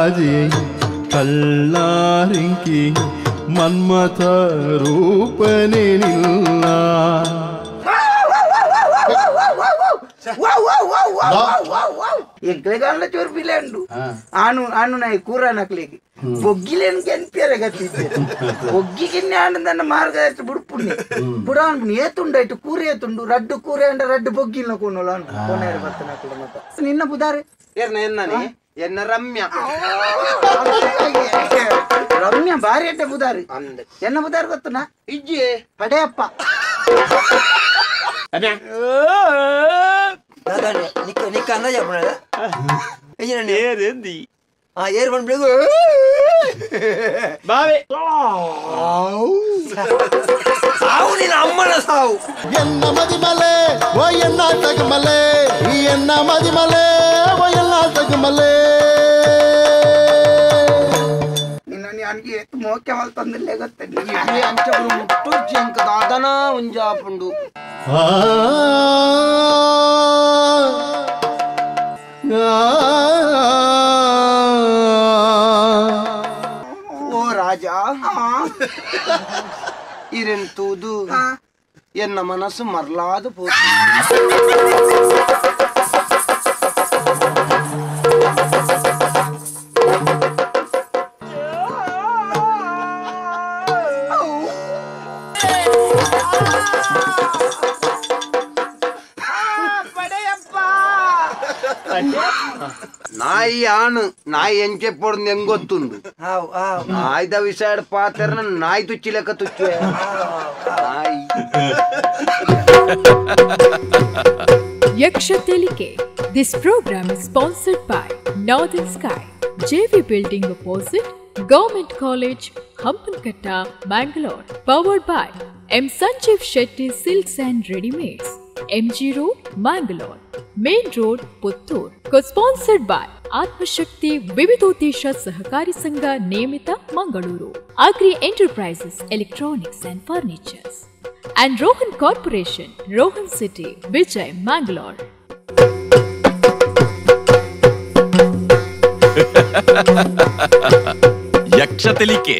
ರಾಜಿ ಕಳ್ಳಾರಿಂಕಿ ಮನ್ಮಥ ರೂಪನೇ ನಿಲ್ಲ ఎక్కడికన్నా చోర్పిలేండు ఆను ఆను నా కూర నకలికి బొగ్గిలేని కనిపించారు గతి బొగ్గికి ఆనందన్న మార్గ బుడుపుణ్ణి బుడాను ఏతుండు ఇటు కూర ఏతుండు రడ్డు కూర అంటే రడ్డు బొగ్గిల కొనోళ్ళు కొనేరు భర్త నాకు నిన్న బుధారు ఎన్నని ఎన్న రమ్య రమ్య భార్య అంటే బుధారు ఎన్న బుధారు కొత్తనా ఇజ్జి పడే అప్ప నీకు అన్నా చెప్పడా ఏరేంది ఏరు పండు బావే సావు నేను అమ్మన సావు ఎన్న మది మలే ఓ ఎన్న తగమలే ఎన్న మది మలే ఓ ఎన్న తగమలే నిన్న అనికి ఎత్తు మోకే వెళ్తుంది లేకొత్తండి అంచెప్పుడు ముట్టు ఇంక దాదనా ఉంజాపుండు ఓ రాజా ఇరెంతూదు ఎన్న మనసు మరలాదు పోతుంది ನಾಯಿ ಆಣು ನಾಯಿ ಎಂಚೆಪ್ಪೊಡು ನೆಂಗೊತ್ತುಂಡು ಆಯ್ದ ವಿಷಯ ಪಾತ್ರ ನಾಯಿ ತುಚ್ಚಿ ಲೆಕ್ಕ ತುಚ್ಚು ನಾಯಿ Yaksha Telike. This program is sponsored by Northern Sky, JV Building opposite Government College, Hampankata, Bangalore. Powered by M. Sanjeev Shetty Silks and Readymades, MG Road, Bangalore. Main Road, Puttur. Co-sponsored by Atmashakti Vividotesha Sahakari Sangha Niyamita, Mangaluru. Agri Enterprises, Electronics and Furnitures. And Rohan Corporation, Rohan City, Vijay, Mangalore. Yaksha Telike.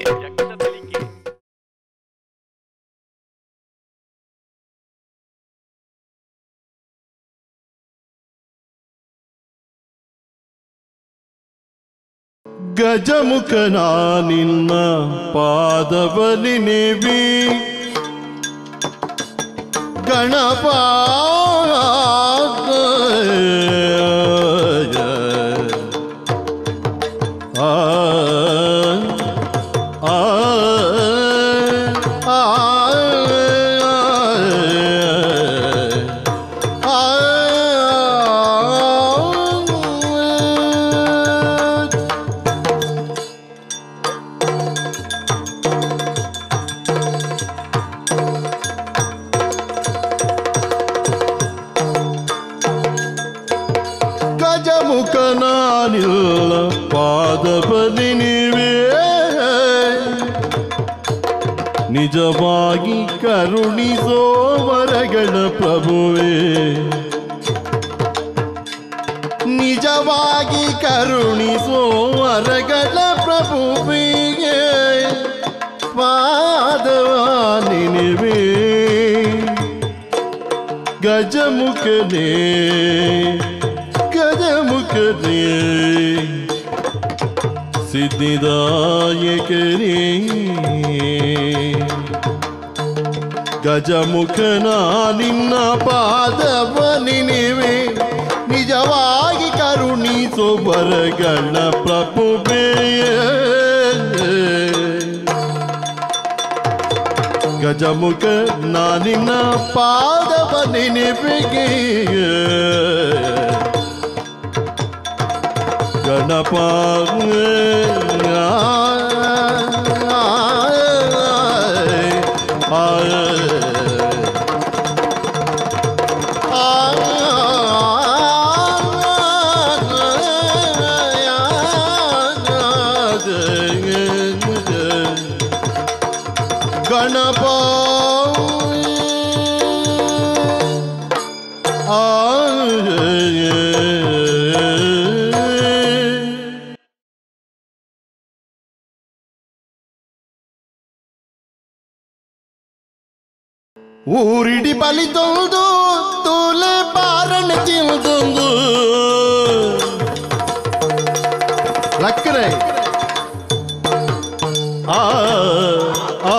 ಗಜಮುಖನ ನಿನ್ನ ಪಾದಬಲಿ navy Ganapa ಗಜಮುಖನಾನಿಲ್ಲ ಪಾದಬಲಿ ನೀವೇ ನಿಜವಾಗಿ ಕರುಣಿಸೋ ವರಗಳ ಪ್ರಭುವೇ ನಿಜವಾಗಿ ಕರುಣಿಸೋ ವರಗಳ ಪ್ರಭುವಿಗೆ ಪಾದವ ನಿನಿವೇ ಗಜಮುಖನೇ ಗಜಮುಖನೇ ಸಿದ್ಧಿದಾಯಕನೇ ಗಜಮುಖನ ನಿನ್ನ ಪಾದವ ನಿನಿವೆ ನಿಜವಾಗಿ ಕರುಣಿಸೋ ಬರಗಳ ಪ್ರಭುವೇ ಗಜಮುಖ ನಾನಿನ್ನ ಪಾದವ ನಿನಿವೆಗೆ ಗಣಪ ಊರಿಡಿ ಬಲಿದೊಂದು ತೂಲೆ ಬಾರಣ ತಿಂದೊಂದು ಲಕ್ಕರೆ ಆ ಆ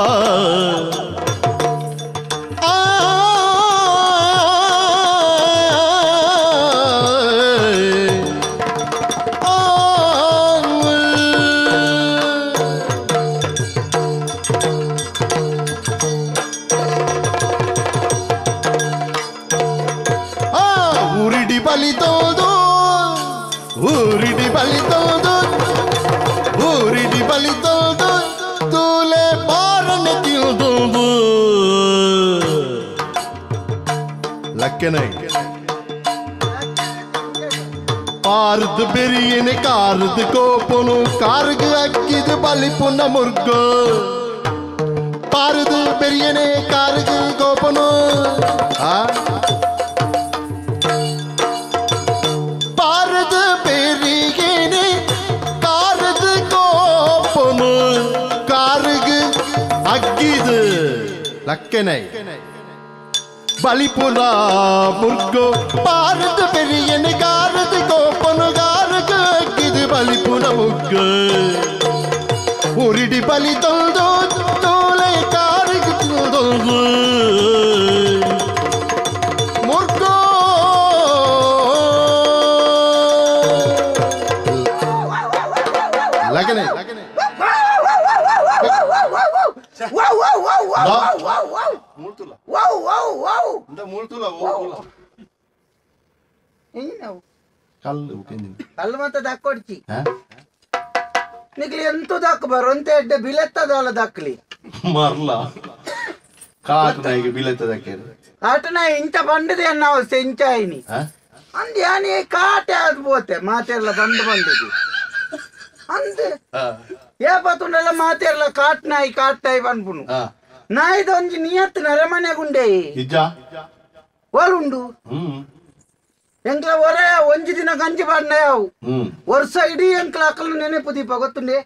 ಊರಿಡಿ ಬಲಿತೋದು ತೂಲೆ ಬಾರನೆ ತಿಂದೊಂದು ಲಕ್ಕನೈ ಪಾರ್ದು ಬೆರಿಯನೆ ಕಾರ್ದು ಕೋಪನು ಕಾರ್ಗ ಅಕ್ಕಿದು ಬಲಿಪುನ ಮುರ್ಗ ಪಾರ್ದು ಬೆರಿಯನೆ ಕಾರ್ಗ ಕೋಪನು ಪಾರ್ದು ಬೆರಿಯನೆ ಕಾರ್ದು ಕೋಪನು ಕಾರ್ಗ ಅಗ್ಗಿದು ಲಕ್ಕನೈ ಬಲಿಪುರ ಮುರ್ಗೋ ಪಾರದ ಬೆರಿಯನೆ ಗಾರದ ಕೋಪನು ಗಾರಗ ಅಗ್ಗಿದು ಬಲಿಪುರ ಮುಗ್ಗ ಊರಿಡಿ ಬಲಿ ತೊಂದು ತೋಲೆ ಕಾರಿಗೆ ತಿಂದೊಂದು ಮುರ್ಗೋ ಲಗನೆ కళ్ళు మొత్తం దక్కొడిచి నీకు ఎంత దక్కబారు అంతే అంటే బిలెత్తదాల దక్కలి మరలా కాటనాయికి బిలెత్త దక్కారు కాటనా ఇంత బండిది అన్నావు సెంచాయిని అంది అని కాటే అది పోతే మాతేర్ల బండిది అంతే ఏ పతుండల మాతేర్ల కాట్నాయి పనుపును నా ఇది ಒಂಜಿ ನಿಯತ್ತು ನರಮನೆಗುಂಡೆ ಓರುಂಡು ಎಂಕ್ಲ ಒರೆ ಒಂಜಿ ದಿನ ಗಂಜಿ ಬಾಡ್ನಾಯವು ವರ್ಷ ಇಡೀ ಎಂಕ್ಲ ಅಕ್ಕಲು ನೆನೆಪು ದೀಪ ಗೊತ್ತುಂಡೆ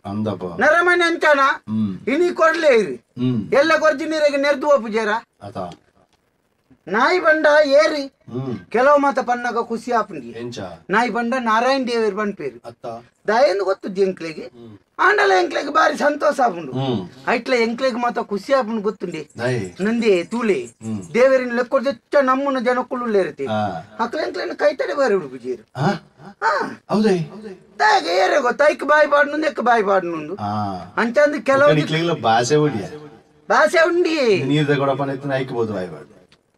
ನರಮನೆ ಅಂಚಾನ ಇನಿ ಕೊಡ್ಲೇ ಇರಿ ಎಲ್ಲ ಕೊರ್ಜಿ ನೀರಿಗೆ ನೆರ್ದು ಒಪ್ಪುಜೇರ ನಾಯಿ ಬಂಡ ಏರಿ ಕೆಲವು ಮಾತ ಪನ್ನಗ ಖುಷಿ ಆಪನ್ಗೆ ನಾಯಿ ಬಂಡ ನಾರಾಯಣ ದೇವರ ಬಂಡ ಪೇರು ದಯಂದು ಗೊತ್ತುದ್ದಿ ಎಂಕ್ಲೆಗೆ ಆಂಡಲ ಎಂಕ್ಲೆಗೆ ಬಾರಿ ಸಂತೋಷ ಆಪುಂಡು ಐಟ್ಲ ಎಂಕ್ಲೆಗೆ ಮಾತ ಖುಷಿ ಆಪುಂಡು ಗೊತ್ತುಂಡೆ ನಂದೆ ತೂಲೆ ದೇವರಿನ ಲೆಕ್ಕೊಡ್ಚ ನಮ್ಮನ್ನ ಜನಕ್ಕುಳ್ಳು ಇರುತ್ತೆ ಅಕ್ಲ ಎಂಕ್ಲೆನ ಕೈತಡೆ ಬಾರಿ ಹುಡುಗುಜೇರು ದಾಗೆ ಏರೆ ಗೊತ್ತ ಐಕ್ ಬಾಯಿ ಬಾಡ್ನುಂದು ಎಕ್ಕ ಬಾಯಿ ಬಾಡ್ನುಂಡು ಅಂಚಂದು ಕೆಲವು ಭಾಷೆ ಉಂಡಿ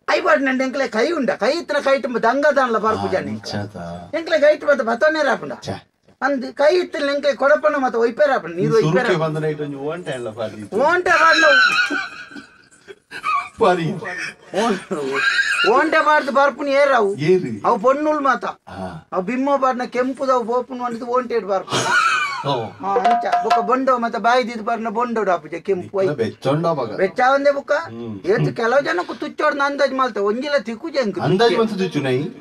ಐಬಾಡ್ ನಂಡೆ ಎಂಕ್ಲೆ ಕೈ ಉಂಡ ಕೈ ಇತ್ತಿನ ಕೈ ತುಂಬ ದಂಗದಾನ್ಲ ಬಾರ್ಪು ಜಾನೆ ಎಂಕ್ಲೆ ಕೈ ಇಟ್ಟು ಮತ್ತೆ ಬತ್ತೋನೇ ರಾಪುಂಡ ಅಂದ್ ಕೈ ಇತ್ತಿನ ಎಂಕ್ಲೆ ಕೊಡಪಣ್ಣ ಮತ್ತೆ ಒಯ್ಪೇ ರಾಪುಂಡ ನೀರು ಒಯ್ಪೇ ಓಂಟೆ ಬಾರ್ದು ಬಾರ್ಪುನಿ ಏರಾವು ಅವು ಪೊನ್ನುಲ್ ಮಾತ ಅವು ಬಿಮ್ಮೋ ಬಾಡ್ನ ಕೆಂಪುದವು ಬೋಪುನು ಅಂದ್ ಓಂಟೆ ಬಾರ್ಪು ಅಂಚ ಬೊಕ್ಕ ಬೊಂಡೋ ಮತ್ತೆ ಬಾಯಿ ದಿದ್ ಬರ್ನ ಬೊಂಡೋಡು ಆಪುಜ ಕೆಂಪು ಬೆಚ್ಚ ಒಂದೇ ಬುಕ್ಕ ಏತು ಕೆಲವು ಜನಕ್ಕೂ ತುಚ್ಚೋಡ್ನ ಅಂದಾಜ್ ಮಾಲ್ತ ಒಂಜಿಲ ತಿಕ್ಕುಜ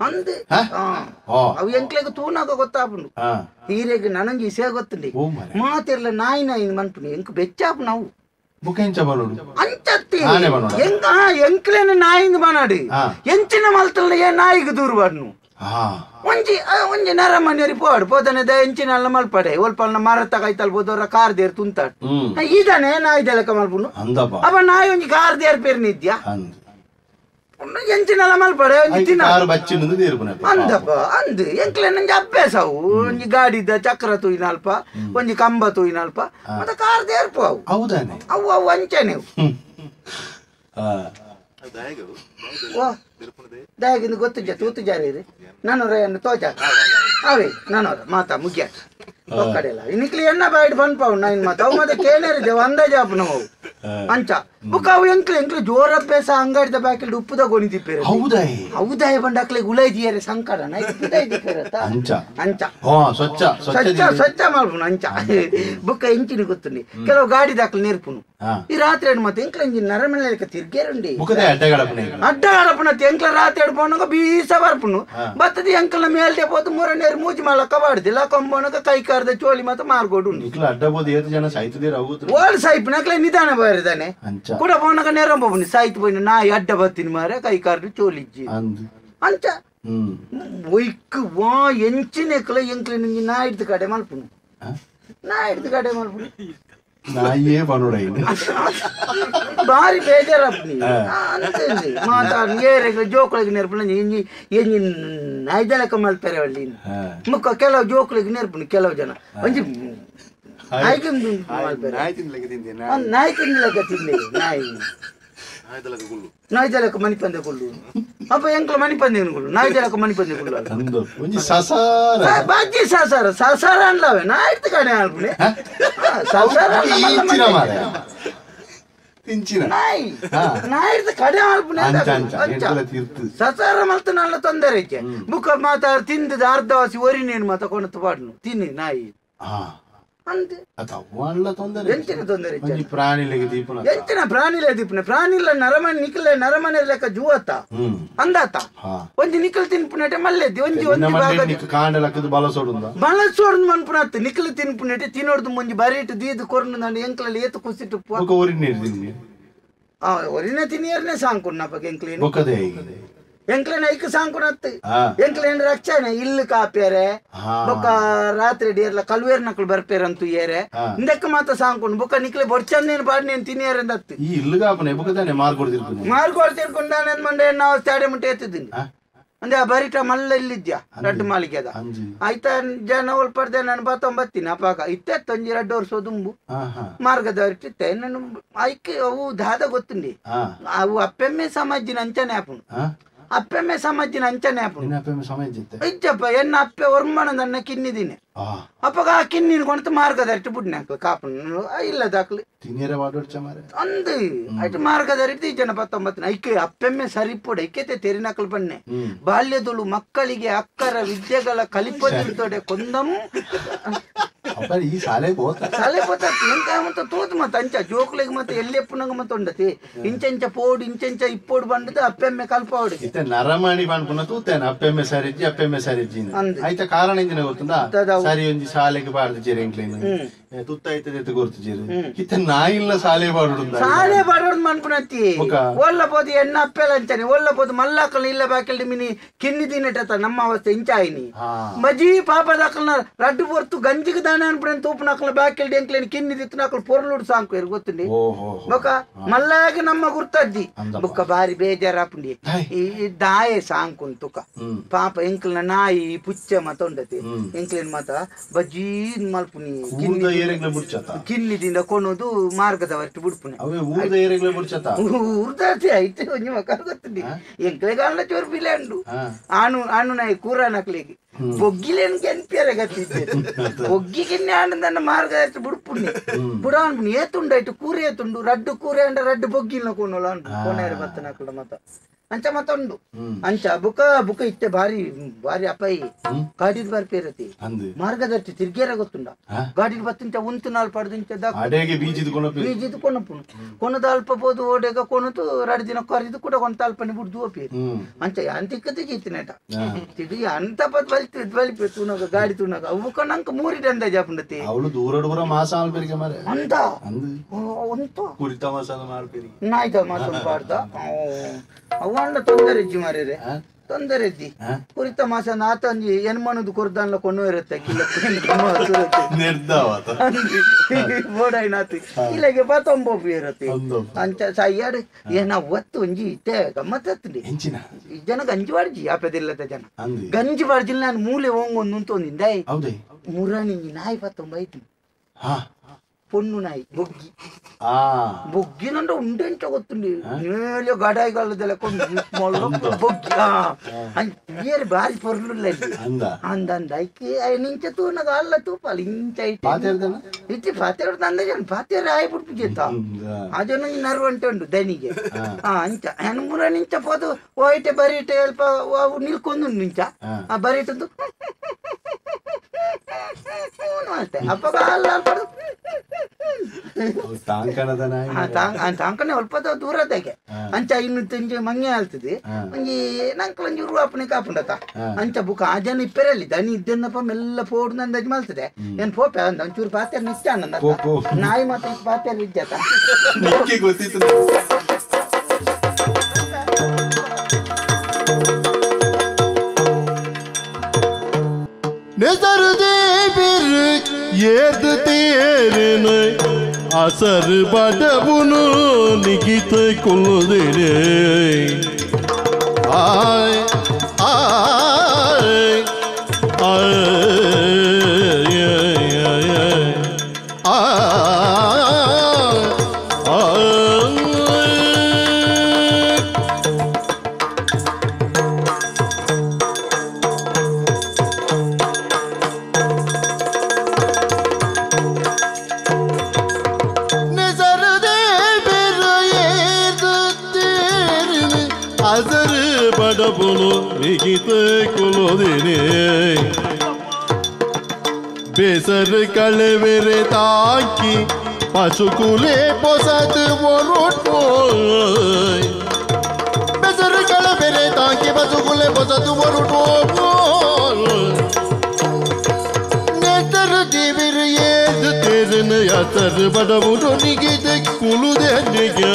ಅಂದ್ ಅವು ಎಂಕ್ಲೆಗ್ ತೂನಾಗ ಗೊತ್ತಾಪುಂಡು ಹೀರೆಗ್ ನನಂಜಿ ಇಸೇ ಗೊತ್ತುಂಡಿ ಮಾತಿರ್ಲ ನಾಯಿ ಮನ್ಪುನಿ ಎಂಕ್ ಬೆಚ್ಚಾಪು ನಾವು ಅಂಚತ್ತಿ ಎಂಕ್ಲೇನ ನಾಯಿಂದ ಬಾನಾಡಿ ಎಂಚಿನ ಮಲ್ತಲ್ಲ ಏ ನಾಯಿಗೆ ದೂರ ಬಾಡ್ನು ಒಂಜಿ ನರಮನೆಯರಿ పోతానే ఎంచిన అల్ల మల్పడే ఒల్పల్న మరత కైతల్ పోదోర కార్ దేర్ తుంతాడు ఇదనే నాయి దెలక మల్పును అబ నాయి ಒಂಜಿ ಕಾರ್ ದೇರ್ ಪೇರ್ ನಿದ್ಯ ಎಂಚಿನ ಅಲ್ಲ ಮಲ್ಪಡೆ ಒಂಜಿ ತಿನ ಕಾರ್ ಬಚ್ಚಿನದು ದೇರ್ಪುನ ಅಂದಪ್ಪ ಅಂದ್ ಎಂಕ್ಲೆ ನಂಜಿ ಅಭ್ಯಾಸವು ಒಂಜಿ ಗಾಡಿದ ಚಕ್ರ ತುಯಿನಲ್ಪ ಒಂಜಿ ಕಂಬ ತುಯಿನಲ್ಪ ಮತ್ತೆ ಕಾರ್ ದೇರ್ಪು ಅವು ಹೌದಾನೆ ಅವು ಅಂಚನೆ ದಯಗಿಂದು ಗೊತ್ತು ತೂತು ಜಾರಿ ನಾನು ತೋಜ ಅವೇ ನಾನವ್ರ ಮಾತಾ ಮುಖ್ಯ ಒಕ್ಕಡೆಲ್ಲ ಇನ್ನಿಕ್ಲಿ ಎಣ್ಣ ಬಾಯ್ಡ್ ಬಂದ್ಪಾವು ನೈನ್ ಮಾತು ಅವು ಮತ್ತೆ ಕೇಳಿರಿದೆ ಅಂದಾಜ್ ಆಪು ನಾವು ಅಂಚ ಬುಕ್ಕ ಅವು ಎಂಕ್ಲೆ ಜೋರ ಅಭ್ಯಾಸ ಅಂಗಡಿದ ಬಾಕಿಲ್ ಉಪ್ಪುದ ಗೊಣಿದಿಪ್ಪೇರೆ ಹೌದಾಯ ಬಂಡಾಕ್ಲೆ ಗುಳೈದಿಯರೆ ಸಂಕಟ ಅಂಚ ಸ್ವಚ್ಛ ಮಾಡ್ಪುನು ಅಂಚ ಬುಕ್ಕ ಎಂಚಿನ ಗೊತ್ತುಂಡಿ ಕೆಲವು ಗಾಡಿ ದಾಕ್ಲೆ ನೆರ್ಪುನು ಈ ರಾತ್ರಿ ಮತ್ತೆ ಎಂಕ್ಲ ಎಂಜಿನ ನರಮೆಲ್ಲ ತಿರ್ಗೇರುಂಡಿ ಅಡ್ಡಾಡಪುನ ಎಂಕ್ಲ ರಾತ್ರಿ ಎಡ್ಪೋನಾಗ ಬೀಸ ಬರ್ಪುನು ಬತ್ತದಿ ಎಂಕ್ಲ ಮೇಲ್ದೆ పోతు ಮೂರನೇರು ಮೂಜಿ ಮಾಡಕ ಬಾಡ್ದಿಲ್ಲ ಕೊಂಬೋನಗ ಕೈ ಕಾರ್ದ ಚೋಳಿ ಮತ್ತೆ ಮಾರ್ಗೋಡು ಓಲ್ ಸೈಪ್ ನಕ್ಲೆ ನಿಧಾನ ಇದ್ದಾನೆ ಕೂಡ ಪೋನಗ ನೆರಂಬೋನಿ ಸಾಯ್ತು ಪೋಯಿನ ನಾಯಿ ಅಡ್ಡ ಬರ್ತೀನಿ ಮಾರೆ ಕೈ ಕಾರ್ಡು ಚೋಲಿಜ್ಜಿ ಅಂಚ ಒಯ್ಕ್ ವಾ ಎಂಚಿನೆಕ್ಲ ಎಂಕ್ಲೆ ನಿಂಗೆ ನಾಯಿಡ್ದು ಕಡೆ ಮಲ್ಪುನು ನಾಯಿಡ್ದು ಕಡೆ ಮಲ್ಪುನು ನಾಯಿಯೇ ಪನೋಡ ಬಾರಿ ಬೇಜಾರಪ್ಪನಿ ಮಾತಾಡ ಏರೆಗ ಜೋಕುಳಿಗೆ ನೆರ್ಪುನ ಎಂಜಿ ಎಂಜಿ ನಾಯ್ದಲಕ ಮಲ್ತಾರೆ ಒಳ್ಳಿ ಮುಕ್ಕ ಕೆಲವು ಜೋಕುಳಿಗೆ ನೆರ್ಪುನು ಕೆಲವು ಜನ ಒಂಜಿ ನಾಯಿ ತಿನ್ಲಕ ತಿನ್ನಿ ನಾಯಿ ನಾಯ್ದಲಕ ಮನಿ ಪಂದೆ ಕೊಲ್ಲು ಅಪ್ಪ ಎಂಕ್ಲ ಮನಿ ಪಂದೆ ಕೊಲ್ಲು ನಾಯ್ದಲಕ ಮನಿ ಪಂದೆ ಕೊಲ್ಲು ಬಾಜಿ ಸಸಾರ ಸಸಾರ ಅನ್ಲವೆ ನಾಯ್ದು ಕಡೆ ಅಲ್ಪುನೆ ಸಸಾರ ನಾಯಿ ನಾಯಿರ್ದ ಕಡೆ ಅಲ್ಪುನೆ ಸಸಾರ ಮಲ್ತ ನಲ್ಲ ತೊಂದರೆ ಬುಕ್ಕ ಮಾತಾಡ ತಿಂದದ ಅರ್ಧವಾಸಿ ಒರಿನೇನು ಮಾತ ಕೊಣತ್ತು ಪಾಡ್ನು ತಿನ್ನಿ ನಾಯಿ ಅಂತೆ ಎಂಚಿನ ತೊಂದರೆ ಎಂಚಿನ ಪ್ರಾಣಿಲೆ ದೀಪನೆ ಪ್ರಾಣಿಲ ನರಮನೆ ನಿಖಲೆ ನರಮನೆ ಲೆಕ್ಕ ಜೂವತ್ತ ಅಂದಾತ ಒಂಜಿ ನಿಖಲ್ ತಿನ್ಪುನಟೆ ಮಲ್ಲೆದ್ದಿ ಒಂಜಿ ಬಲಸೋಡ್ ಮನ್ಪುನತ್ತು ನಿಖಲ್ ತಿನ್ಪುನಟೆ ತಿನ್ನೋಡ್ದು ಮುಂಜಿ ಬರೀಟ್ ದೀದು ಕೊರ್ನು ನಾನು ಎಂಕ್ಲಲ್ಲಿ ಏತು ಕುಸಿಟ್ಟು ಒರಿನ ತಿನ್ನಿಯರ್ನೆ ಸಾಂಕುನ್ನಪ್ಪ ಎಂಕ್ಲೇನು ಎಂಕ್ಲೇನ ಐಕ್ ಸಾಂಕುನತ್ತು ಎಂಕ್ಲೇನ್ ರಕ್ಷಣೆ ಇಲ್ಲು ಕಾಪ್ಯಾರೆ ಬೊಕ್ಕ ರಾತ್ರಿ ಡಿಯರ್ಲ ಕಲ್ವೇರ್ ನಕ್ಲು ಬರ್ಪೇರಂತು ಏರೆ ಇಂದಕ್ಕೆ ಮಾತ ಸಾಂಕೊಂಡು ಬೊಕ್ಕ ನಿಕ್ಲೆ ಬೊಡ್ಚಂದೇನು ಪಾಡ್ನೇನು ತಿನ್ನಿಯರಂದತ್ತು ಮಾರ್ಕೊಡ್ತಿರ್ಕೊಂಡು ನಾನು ಮಂಡೆ ನಾವು ಸ್ಟಾಡಿಯಂ ಎತ್ತಿದ್ದೀನಿ ಅಂದ್ರೆ ಆ ಬರಿಟ ಮಲ್ಲ ಇಲ್ಲಿದ್ಯಾ ರಡ್ಡು ಮಾಲಿಗೆದ ಆಯ್ತಾ ಜನ ಒಲ್ಪಡ್ದೆ ನಾನು ಬತ್ತೀನಿ ಅಪಾಕ ಇತ್ತೊಂಜಿ 2 ವರ್ಷ ದುಂಬು ಮಾರ್ಗದ ಇಟ್ಟಿತ್ತೆ ನಾನು ಐಕ್ ಅವು ದಾದ ಗೊತ್ತುಂಡಿ ಅವು ಅಪ್ಪೆಮ್ಮೆ ಸಮಾಜಿನ ಅಂಚನೆ ಆಪುನು ಅಪ್ಪೆಮ್ಮೆ ಸಮಾಜಿನ ಅಂಚನೆ ಆಪುನು ಇಜ್ಜಪ್ಪ ಎನ್ನ ಅಪ್ಪೆ ಒರ್ಮಣ ನನ್ನ ಕಿನ್ನಿದೀನಿ ಅಪ್ಪಗ ಆ ಕಿನ್ನಿನ ಕೊಂತ ಮಾರ್ಗದ ಇಟ್ಟು ಬುಡ್ನೆ ಹಾಕ್ಲು ಕಾಪುನು ಇಲ್ಲ ದಾಕ್ಲಿ ಅಂದು ಆಯ್ತು ಮಾರ್ಗದ ಇಟ್ಟು ಜನ 19 ಐಕೆ ಅಪ್ಪೆಮ್ಮೆ ಸರಿಪೋಡ ಐಕೆತೆ ತೆರಿನಕಲ್ ಬನ್ನೆ ಬಾಲ್ಯದಳು ಮಕ್ಕಳಿಗೆ ಅಕ್ಕರ ವಿದ್ಯೆಗಳ ಕಲಿಪೊಡೆ ಕೊಂದಂ ಈ ಶಾಲೆ ಎಂತ ತೋತು ಮತ್ತ ಅಂಚ ಜೋಕ್ಲಿಗೆ ಮತ್ತೆ ಎಲ್ಲೆಪ್ಪುನಗ ಮತ್ತೆ ಉಂಡತಿ ಇಂಚಂಚ ಪೋಡು ಇಂಚಂಚ ಇಪ್ಪೋಡು ಬಂಡದ ಅಪ್ಪೆಮ್ಮೆ ಕಲ್ಪ ಹೊಡಿ ನರಮಣಿ ಬಂಡ್ಪುನ ತೂತೇನೆ ಅಪ್ಪೆಮ್ಮೆ ಸರಿಜ್ಜಿ ಆಯ್ತಾ ಕಾರಣ ಇಂದಿನ ಗೊತ್ತುಂದ ಸರಿ ಒಂಜಿ ಶಾಲೆಗೆ ಬಾಡ್ದು ಜೀರಿ ಎಂಕ್ಲೇನು ತುತ್ತಾಯ್ತದೆ ಗೊತ್ತು ಜೀರಿ ಇತ್ತ ನಾಯಿಲ್ಲ ಶಾಲೆ ಬಾಡೋಡು ಮನ್ಪುನತ್ತಿ ಒಲ್ಲ ಪೋದು ಎಣ್ಣ ಅಪ್ಪೆಲ್ಲ ಅಂಚಾನೆ ಒಲ್ಲ ಪೋದು ಮಲ್ಲಾಕಲ್ ಇಲ್ಲ ಬಾಕಲ್ ಮಿನಿ ಕಿನ್ನಿ ದಿನಟ ನಮ್ಮ ಅವಸ್ಥೆ ಇಂಚಾಯಿನಿ ಮಜಿ ಪಾಪದಾಕಲ್ನ ರಡ್ಡು ಪೊರ್ತು ಗಂಜಿಗೆ ದಾನೆ ಅನ್ಪುಣೆ ತೂಪು ನಾಕಲ್ನ ಬಾಕಲ್ ಎಂಕ್ಲೇನು ಕಿನ್ನಿ ದಿತ್ತು ನಾಕಲ್ ಪೊರ್ಲುಡು ಸಾಂಕು ಗೊತ್ತುಂಡಿ ಬೊಕ್ಕ ಮಲ್ಲಾಗ ನಮ್ಮ ಗುರ್ತದ್ದಿ ಬೊಕ್ಕ ಬಾರಿ ಬೇಜಾರಾಪುಂಡಿ ಈ ದಾಯೆ ಸಾಂಕುನ್ ತುಕ ಪಾಪ ಎಂಕ್ಲನ ನಾಯಿ ಪುಚ್ಚ ಮತ ಉಂಡತಿ ಎಂಕ್ಲೇನ್ ಮತ ಬಜ್ಜಿ ಮಲ್ಪುನಿ ಕಿನ್ನಿದಿಂದ ಕೊನೋದು ಮಾರ್ಗದವರ್ತು ಬಿಡ್ಪುನೆ ಊರ್ದಾತಿ ಐತೆ ಒಂಜಿ ಮಕ್ಕ ಗೊತ್ತುಂಡಿ ಎಂಕ್ಲೆಗಾಲ ಚೋರ್ ಬಿಲೆ ಉಂಡು ಆನು ನಾಯಿ ಕೂರ ನಕ್ಲಿಗೆ ಬೊಗ್ಗಿಲೇನು ಕೆನ್ಪಿಯರೆ ಗತ್ತಿದ್ದೆ ಬೊಗ್ಗಿಗೆ ಆನಂದನ್ನ ಮಾರ್ಗದರ್ತಿ ಬುಡ್ಪುಣ್ಣಿ ಬುಡಾನ್ಪುಣಿ ಏತುಂಡಾಯ್ತು ಕೂರೆ ಏತುಂಡು ರಡ್ಡು ಕೂರೆ ಅಂಡ ರಡ್ಡು ಬೊಗ್ಗಿಲ್ನ ಕೊನೋಲ ಉಂಟು ಕೊನೆಯರು ಬತ್ತ ನಕ್ಲ ಮತ ಅಂಚ ಮತ ಉಂಡು ಅಂಚ ಬುಕ ಇತ್ತೆ ಬಾರಿ ಅಪಾಯಿ ಗಾಡಿಡ್ ಬರ್ಪೇರತಿ ಮಾರ್ಗದರ್ತಿ ತಿರ್ಗೇರ ಗೊತ್ತುಂಡ ಗಾಡಿಡ್ ಬತ್ತಿಂಚ ಉಂತು ನಾಲ್ ಪಡ್ದಿಂಚ ಬೀಜಿದು ಕೊನಪುನು ಕೊನದ ಅಲ್ಪ ಬೋದು ಓಡೆಗ ಕೊನತು 2 ದಿನ ಕೊರಿದು ಕೂಡ ಕೊಂತ ಅಲ್ಪನಿ ಬುಡ್ದು ಓಪೇರು ಅಂಚ ಅಂತಿಕ್ಕತಿ ಜೀತಿನೇಟ ತಿಡಿ ಅಂತ ಪದ್ ಬಲಿಪೆ ತೂನಗ ಗಾಡಿ ತೂನಗ ಅವು ಕಣಂಕ 3 ದಂದ ಜಾಪುಂಡತಿ ಅವಳು ದೂರ ಮಾಸ ಆಲ್ಪೇರಿಗೆ ಮಾರೆ ಅಂತ ಕುರಿತ ಮಾಸದ ಮಾರ್ಪೇರಿ ನಾಯ್ದ ಮಾಸ ಪಾಡ್ದ ಅವಂಡ ತೊಂದರೆ ಇಜ್ಜಿ ಮಾರೇರೆ ತೊಂದರೆ ಇದ್ದಿ ಕುರಿತ ಮಾಸ ನಾತಂಜಿ ಎನ್ಮನದು ಕೊರ್ದಾನ್ಲ ಕೊಂಡು ಇರುತ್ತೆ ಬೋಡಾಯ್ನಾತಿ ಇಲ್ಲಿಗೆ ಬತ್ತೊಂಬೊಬ್ಬು ಇರತ್ತೆ ಅಂಚ ಸಯ್ಯಾಡು ಏನ ಒತ್ತು ಒಂಜಿ ಇತ್ತೆ ಗಮ್ಮತ್ತಂಡಿ ಜನ ಗಂಜಿ ಬಾಡ್ಜಿ ಆಪದಿಲ್ಲದ ಜನ ಗಂಜಿ ಬಾಡ್ಜಿಲ್ಲ ನಾನು ಮೂಲೆ ಹೋಂಗೊಂದು ಉಂತೊಂದಿಂದೆ ಮುರಾಣಿ ನಾಯಿ ಬತ್ತೊಂಬೈತಿ పొన్ను నాయి బొగ్గినంటే ఉండేంట ಗೊತ್ತುಂಡಿ ನೀಲಿ ಗಡಾಯಿಗಲ್ಲದೆಲ್ಲ ಕೊಂಡು ಬೊಗ್ಗಿ ಬೇರೆ ಬಾರಿ ಪೊರ್ಲುಲ್ಲ ಅಂದಂದ ಐಕಿ ನಿಂಚ ತೂನಗ ಅಲ್ಲ ತೂಪಾలి ಇಂಚ ಇtti ಪಾತೆರ್ದು ಅಂದ ಜನ ಪಾತೆರ್ ಆಯ್ ಬಿಟ್ಟು ಜೇತ ಅಜನ ನರ್ವ ಅಂತ ಉಂಡು ದನಿಗೆ ಅಂಚ ಹೆಣ್ಣು ಮುರ ನಿಂಚ ಪೋದು ಹೋಯ್ತೆ ಬರೀಟೆ ಅಲ್ಪ ನಿಲ್ಕೊಂಡು ನಿಂಚ ಆ ಬರೀಟದ್ದು ಅಷ್ಟೇ ಅಪ್ಪ ಅಲ್ಲ ತಾಂಕನದ ನಾಯಿ ತಾಂಕನೆ ಅಲ್ಪ ದೂರದಾಗೆ ಅಂಚ ಇನ್ನು ತಿಂಜಿ ಮಂಗೆ ಆಲ್ತದೆ ಒಂಜಿ ನಂಕಲ್ ಒಂಜಿ ರೂಪಾಪಣೆ ಕಾಪುಂಡತ ಅಂಚ ಬುಕ್ ಆ ಜನ ಇಪ್ಪರಲ್ಲಿ ದನಿ ಇದ್ದನ್ನಪ್ಪ ಮೆಲ್ಲ ಪೋಡ್ ನಂದಾಜ್ ಮಲ್ತದೆ ಏನ್ ಪೋಪೆ ಅಂದ ಒಂಚೂರು ಪಾತ್ರೆ ನಿಚ್ಚ ನಾಯಿ ಮತ್ತೆ ಪಾತ್ರೆ ಇಜ್ಜತ ಗೊತ್ತಿತ್ತು नजर दे फिर येद तेरे ने असर बडबुनु निगित कुल दे आय आय बेसर कलवेरे ताकि पशुकुले पोसत वोरुट बेसर कलवेरे ताकि पशुकुले पोसत वोरुट नेतर दिविर येद तेरन यातर बडवुनो निगित कुलु देनिगे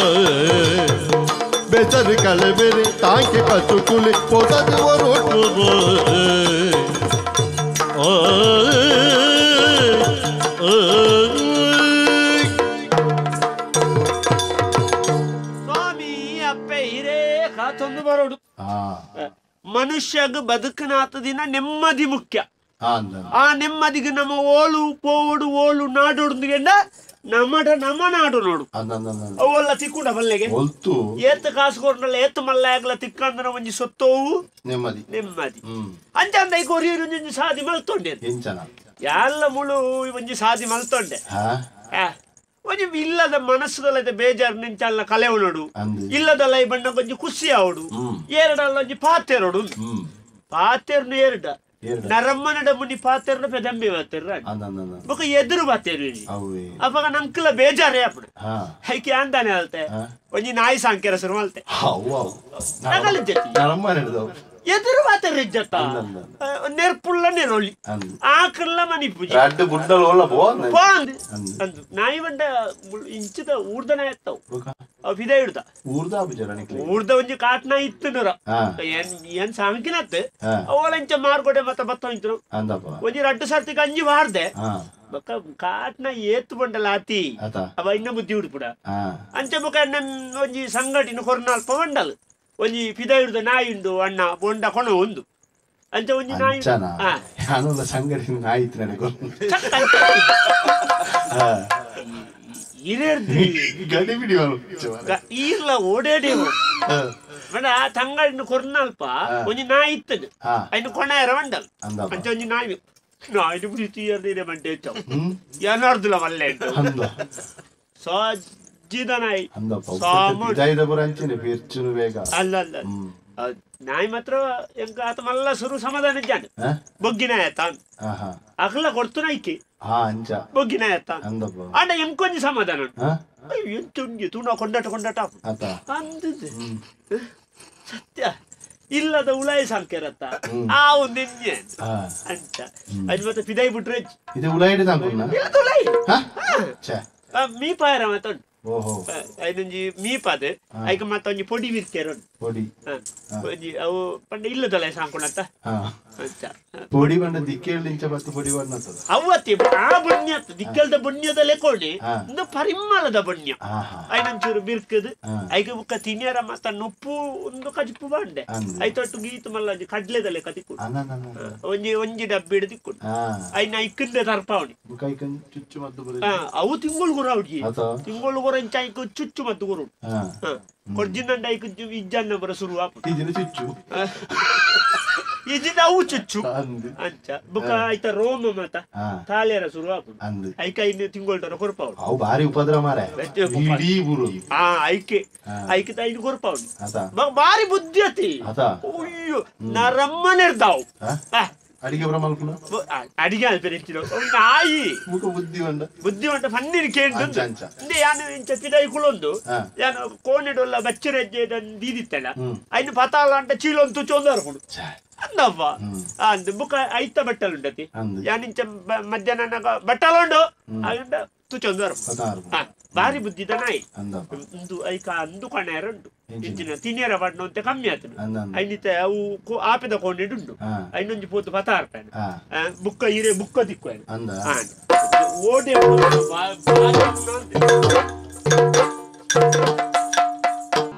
बेसर कलवेरे ताकि पशुकुले पोसत वोरुट ಸ್ವಾಮಿ ಅಪ್ಪೆ ಹಿರೇ ಕಾತೊಂದು ಬರೋಡು ಮನುಷ್ಯಗ ಬದುಕನಾತ ದಿನ ನೆಮ್ಮದಿ ಮುಖ್ಯ ಆ ನೆಮ್ಮದಿಗೆ ನಮ್ಮ ಓಳು ಪೋವಡು ಓಳು ನಾಡೋಡ್ಗೆಂಡ ನಮ್ಮ ನಾಡು ನೋಡು ಅವೆಲ್ಲ ತಿಕ್ಕುಡ ಬಲ್ಲೆಗೆ ಏತ್ ಕಾಸು ಕೊಡ್ನಲ್ಲ ಏತ್ ಮಲ್ಲ ಆಗ್ಲ ತಿಕ್ಕಂದ್ರ ಒಂಜಿ ಸೊತ್ತೋವು ನೆಮ್ಮದಿ ಅಂಚಂದ ಈ ಕೊರಿಯರು ಸಾದಿ ಮಲ್ತೊಂಡೆ ಎಲ್ಲ ಮುಳು ಒಂಜಿ ಸಾದಿ ಮಲ್ತೊಂಡೆ ಒಂಜಿ ಇಲ್ಲದ ಮನಸ್ಸುದಲ್ಲ ಬೇಜಾರು ನಿಂಚಲ್ಲ ಕಲೆ ನೋಡು ಇಲ್ಲದಲ್ಲ ಈ ಬಣ್ಣ ಒಂಜಿ ಖುಷಿ ಅವಡು ಎರಡಲ್ಲ ಒಂಜಿ ಪಾತೆರೋಡು ಪಾತೆರ್ನು ಎರಡ ನರಮ್ಮನಡ ಮುನಿ ಪಾತೆರ್ನ ಪೆದಂಬಿ ಬಾತೆರ್ರ ಬೊಕ ಎದುರು ಬಾತೆರು ಅವಾಗ ನಂಕಲ ಬೇಜಾರೇ ಅಪ್ಪಡು ಹೈಕಿ ಅಂದಾನೆ ಅಲ್ತೆ ಒಂಜಿ ನಾಯಿ ಸಾಂಕೆರ ಶುರು ಮಲ್ತೆ ಎದುರು ಬಾತೆರ್ ಇಜ್ಜತ್ತ ನೆರ್ಪುಳ್ಳ ನೆರೊಳಿ ಆಕಲ್ಲ ಮನಿ ಪೂಜೆ ಅಂದು ನಾಯಿ ಬಂಡ ಇಂಚಿದ ಊರ್ದನ ಎತ್ತವು ಅವ್ ಫಿದೆ ಹಿಡ್ದ ಊರ್ದ ಒಂಜಿ ಕಾಟ್ನ ಇತ್ತು ನರ ಏನ್ ಸಾಂಕಿನತ್ ಅವಳಂಚ ಮಾರ್ಕೊಡೆ ಮತ್ತ ಬತ್ತ ಹೋಯ್ತು ಒಂಜಿ ರಡ್ಡು ಸರ್ತಿ ಗಂಜಿ ಬಾರ್ದೆ ಬೊಕ್ಕ ಕಾಟ್ನ ಏತ್ ಬಂಡಲ ಆತಿ ಅವ ಇನ್ನ ಬುದ್ಧಿ ಹುಡ್ಪುಡ ಅಂಚ ಬೊಕ ಒಂಜಿ ಸಂಘಟಿನ ಕೊರ್ನಾಲ್ಪ ಬಂಡಲ್ ಒಂಜಿ ಫಿದ ಹಿಡ್ದ ನಾಯಿ ಉಂಡು ಅಣ್ಣ ಬೊಂಡ ಕೊಣ ಒಂದು ಅಂಚ ಒಂಜಿ ನಾಯಿ ಸಂಘಟಿನ ನಾಯಿ ಈರ್ಲ ಓಡಾಡಿ ಬಡ ತಂಗಡಿನ ಕೊರ್ನಲ್ಪ ಒಂಜಿ ನಾಯಿ ಇತ್ತದು ಐನು ಕೊಣ ಎರವಂಡಲ್ ಅಂಚ ಒಂಜಿ ನಾಯಿ ನಾಯಿ ಪ್ರೀತಿಯರ್ದೇನೆ ಮಂಟೆ ಇತ್ತವು ಏನಾರ್ದಿಲ್ಲ ಮಲ್ಲೆ ಸಜ್ಜಿದ ನಾಯಿ ಅಲ್ಲ ಅಲ್ಲ ನಾಯಿ ಮಾತ್ರ ಎಂಕ ಆತ ಮಲ್ಲ ಸುರು ಸಮಾಧಾನ ಜಾನೆ ಬೊಗ್ಗಿನ ಆಯ್ತಾನ್ ಅಕಲ ಕೊಡ್ತು ನಾಯ್ಕೆ ಬೊಗ್ಗಿನ ಆಯ್ತಾನ್ ಅಂಡ ಎಂಕೊಂಜಿ ಸಮಾಧಾನ ಎಂತುಂಗಿ ತುಣ ಕೊಂಡಾಟ ಅಂದದೆ ಸತ್ಯ ಇಲ್ಲದ ಉಳಾಯಿ ಸಾಂಕೇರತ್ತ ಆ ಒಂದು ಅಂತ ಅದು ಮತ್ತೆ ಪಿದೈ ಬಿಟ್ರೆ ಮೀಪಾಯರ ಮಾತೊಂಡು ಐದೊಂಜಿ ಮೀಪಾದ ಐಕ ಮತ್ತ ಒಂಜಿ ಪೊಡಿ ಬಿರ್ಕೇರೊಂಡು ಒಂಜಿ ಅವು ಪಂಡ ಇಲ್ಲದಲ್ಲ ಸಾಂಕೊಂಡಂತ ಪೊಡಿ ಬಂಡ ದಿಕ್ಕೇಳಿಂಚ ಬತ್ತು ಪೊಡಿ ಬಣ್ಣ ಅವತ್ತಿ ಆ ಬಣ್ಣ ದಿಕ್ಕಲ್ದ ಬಣ್ಯದ ಲೆಕ್ಕೊಂಡೆ ಒಂದು ಪರಿಮಳದ ಬಣ್ಣ ಐನಂಚೂರು ಬಿರ್ಕದು ಐಕ ಬುಕ್ಕ ತಿನ್ಯಾರ ಮತ್ತ ನೊಪ್ಪು ಒಂದು ಕಜಿಪ್ಪು ಬಂಡೆ ಐತೊಟ್ಟು ಗೀತು ಮಲ್ಲ ಕಡ್ಲೆದ ಲೆಕ್ಕ ತಿಕ್ಕೊಂಡು ಒಂಜಿ ಡಬ್ಬಿ ಹಿಡಿದು ತಿಕ್ಕೊಂಡು ಐನ ಇಕ್ಕಂದೆ ತರ್ಪಾವಣಿ ಅವು ತಿಂಗಳು ಗುರ ಹುಡುಗಿ ತಿಂಗಳು ಗುರ ಇಂಚ ಐಕ ಚುಚ್ಚು ಮತ್ತು ಗುರು ಕೊಡ್ಜಿಂದ ಐಕ ಇಜ್ಜನ್ನ ಬರ ಶುರು ಚುಚ್ಚು ಇಜಿನ ಅವು ಚುಚ್ಚು ಅಂಚ ಬುಕ್ಕ ಐತ ರೋಮ ಮತ ತಾಳೆರ ಶುರು ಆಪುಂಡು ಐಕ ಇನ್ನು ತಿಂಗೊಳ್ತಾರ ಕೊರ್ಪಾವಡು ಅವು ಬಾರಿ ಉಪದ್ರ ಮಾರೆ ಇಡೀ ಊರು ಐಕೆ ಐಕೆ ಐನು ಕೊರ್ಪಾವಡು ಬಾರಿ ಬುದ್ಧಿ ಅತಿ ಅಯ್ಯೋ ನರಮ್ಮನೆರ್ದಾವು అడిగే బ్రహ్మల్కున్నా అడిగా పెరిచిన నాయి బుద్ధివంట పన్నీరు కేంద్ర చెప్పిదైకులొంದು ಕೋನೆಡೊಲ್ಲ ಬಚ್ಚರೆಜ್ಜೆದನ್ ದೀದಿತ್ತಲ್ಲ ఆయన పతాల అంటే చీలొంతు చొందరకుడు అందవ్వ అందు బుక్క ఐత బట్టలుండతి యానించ మధ్యాహ్న బట్టలుండు అదంట తు చొందరు ಭಾರಿ ಬುದ್ಧಿದ ನಾಯಿ ಒಂದು ಐಕ ಅಂದು ಕಣ್ಣೇರುಂಡು ಇಂಚಿನ ತಿನ್ನೇರ ಬಣ್ಣಂತೆ ಕಮ್ಮಿ ಆತನು ಐನಿತ ಅವು ಆಪಿದ ಕೊಂಡಿಡುಂಡು ಐನೊಂಜಿ ಪೋತು ಪತಾರ್ಪೇನೆ ಬುಕ್ಕ ಹಿರೇ ಬುಕ್ಕ ದಿಕ್ಕು ಓಡಿ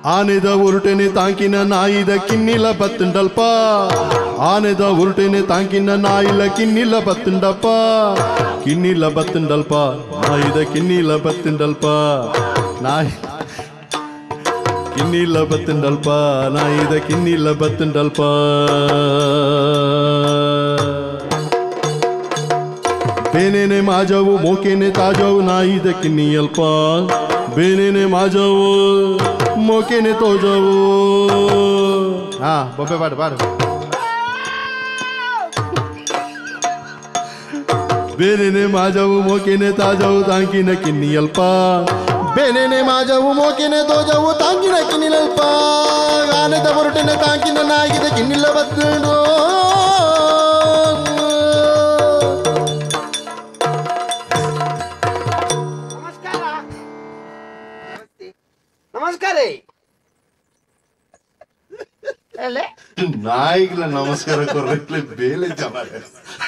ಆನೆದ ಉರುಟೆನೆ ತಾಂಕಿನ ನಾಯಿದ ಕಿನ್ನಿಲ ಬತ್ತುಂಡಲ್ಪ ಆನೆದ ಉರುಟೆನೆ ತಾಂಕಿನ ನಾಯಿಲ ಕಿನ್ನಿಲ ಬತ್ತುಂಡಪ್ಪ ಕಿನ್ನಿಲ ಬತ್ತುಂಡಲ್ಪ ನಾಯಿದ ಕಿನ್ನಿಲ ಬತ್ತುಂಡಲ್ಪ ನಾಯಿ ಕಿನ್ನಿಲ ಬತ್ತುಂಡಲ್ಪ ನಾಯಿದ ಕಿನ್ನಿಲ ಬತ್ತುಂಡಲ್ಪ ಬೇನೆನೆ ಮಾಜವು ಮೋಕೆನೆ ತಾಜವು ನಾಯಿದ ಕಿನ್ನಿಯಲ್ಪ ಬೇನೆನೆ ಮಾಜವು ಮೋಕೆನೆ ತೋಜವು ಬೊಬ್ಬೆ ಪಾಡು ಬೇನೆನೆ ಮಾಜವು ಮೋಕೆನೆ ತಾಜವು ತಾಂಕಿನ ಕಿನ್ನಿಯಲ್ಪ ಬೇನೆನೆ ಮಾಜವು ಮೋಕೆನೆ ತೋಜವು ತಾಂಕಿನ ಕಿನ್ನಿಯಲ್ಪ ಆನೆದ ಹೊರಟನೆ ತಾಂಕಿನ ನಾಯಿದ ಕಿನ್ನಿಲ್ಲ ಬತ್ತುಂಡು ನಮಸ್ಕಾರ ನಾಯಿಗಳ ನಮಸ್ಕಾರ ಕೊರ್ರೆ ಬೇಲೆ ಜಮಾರೆ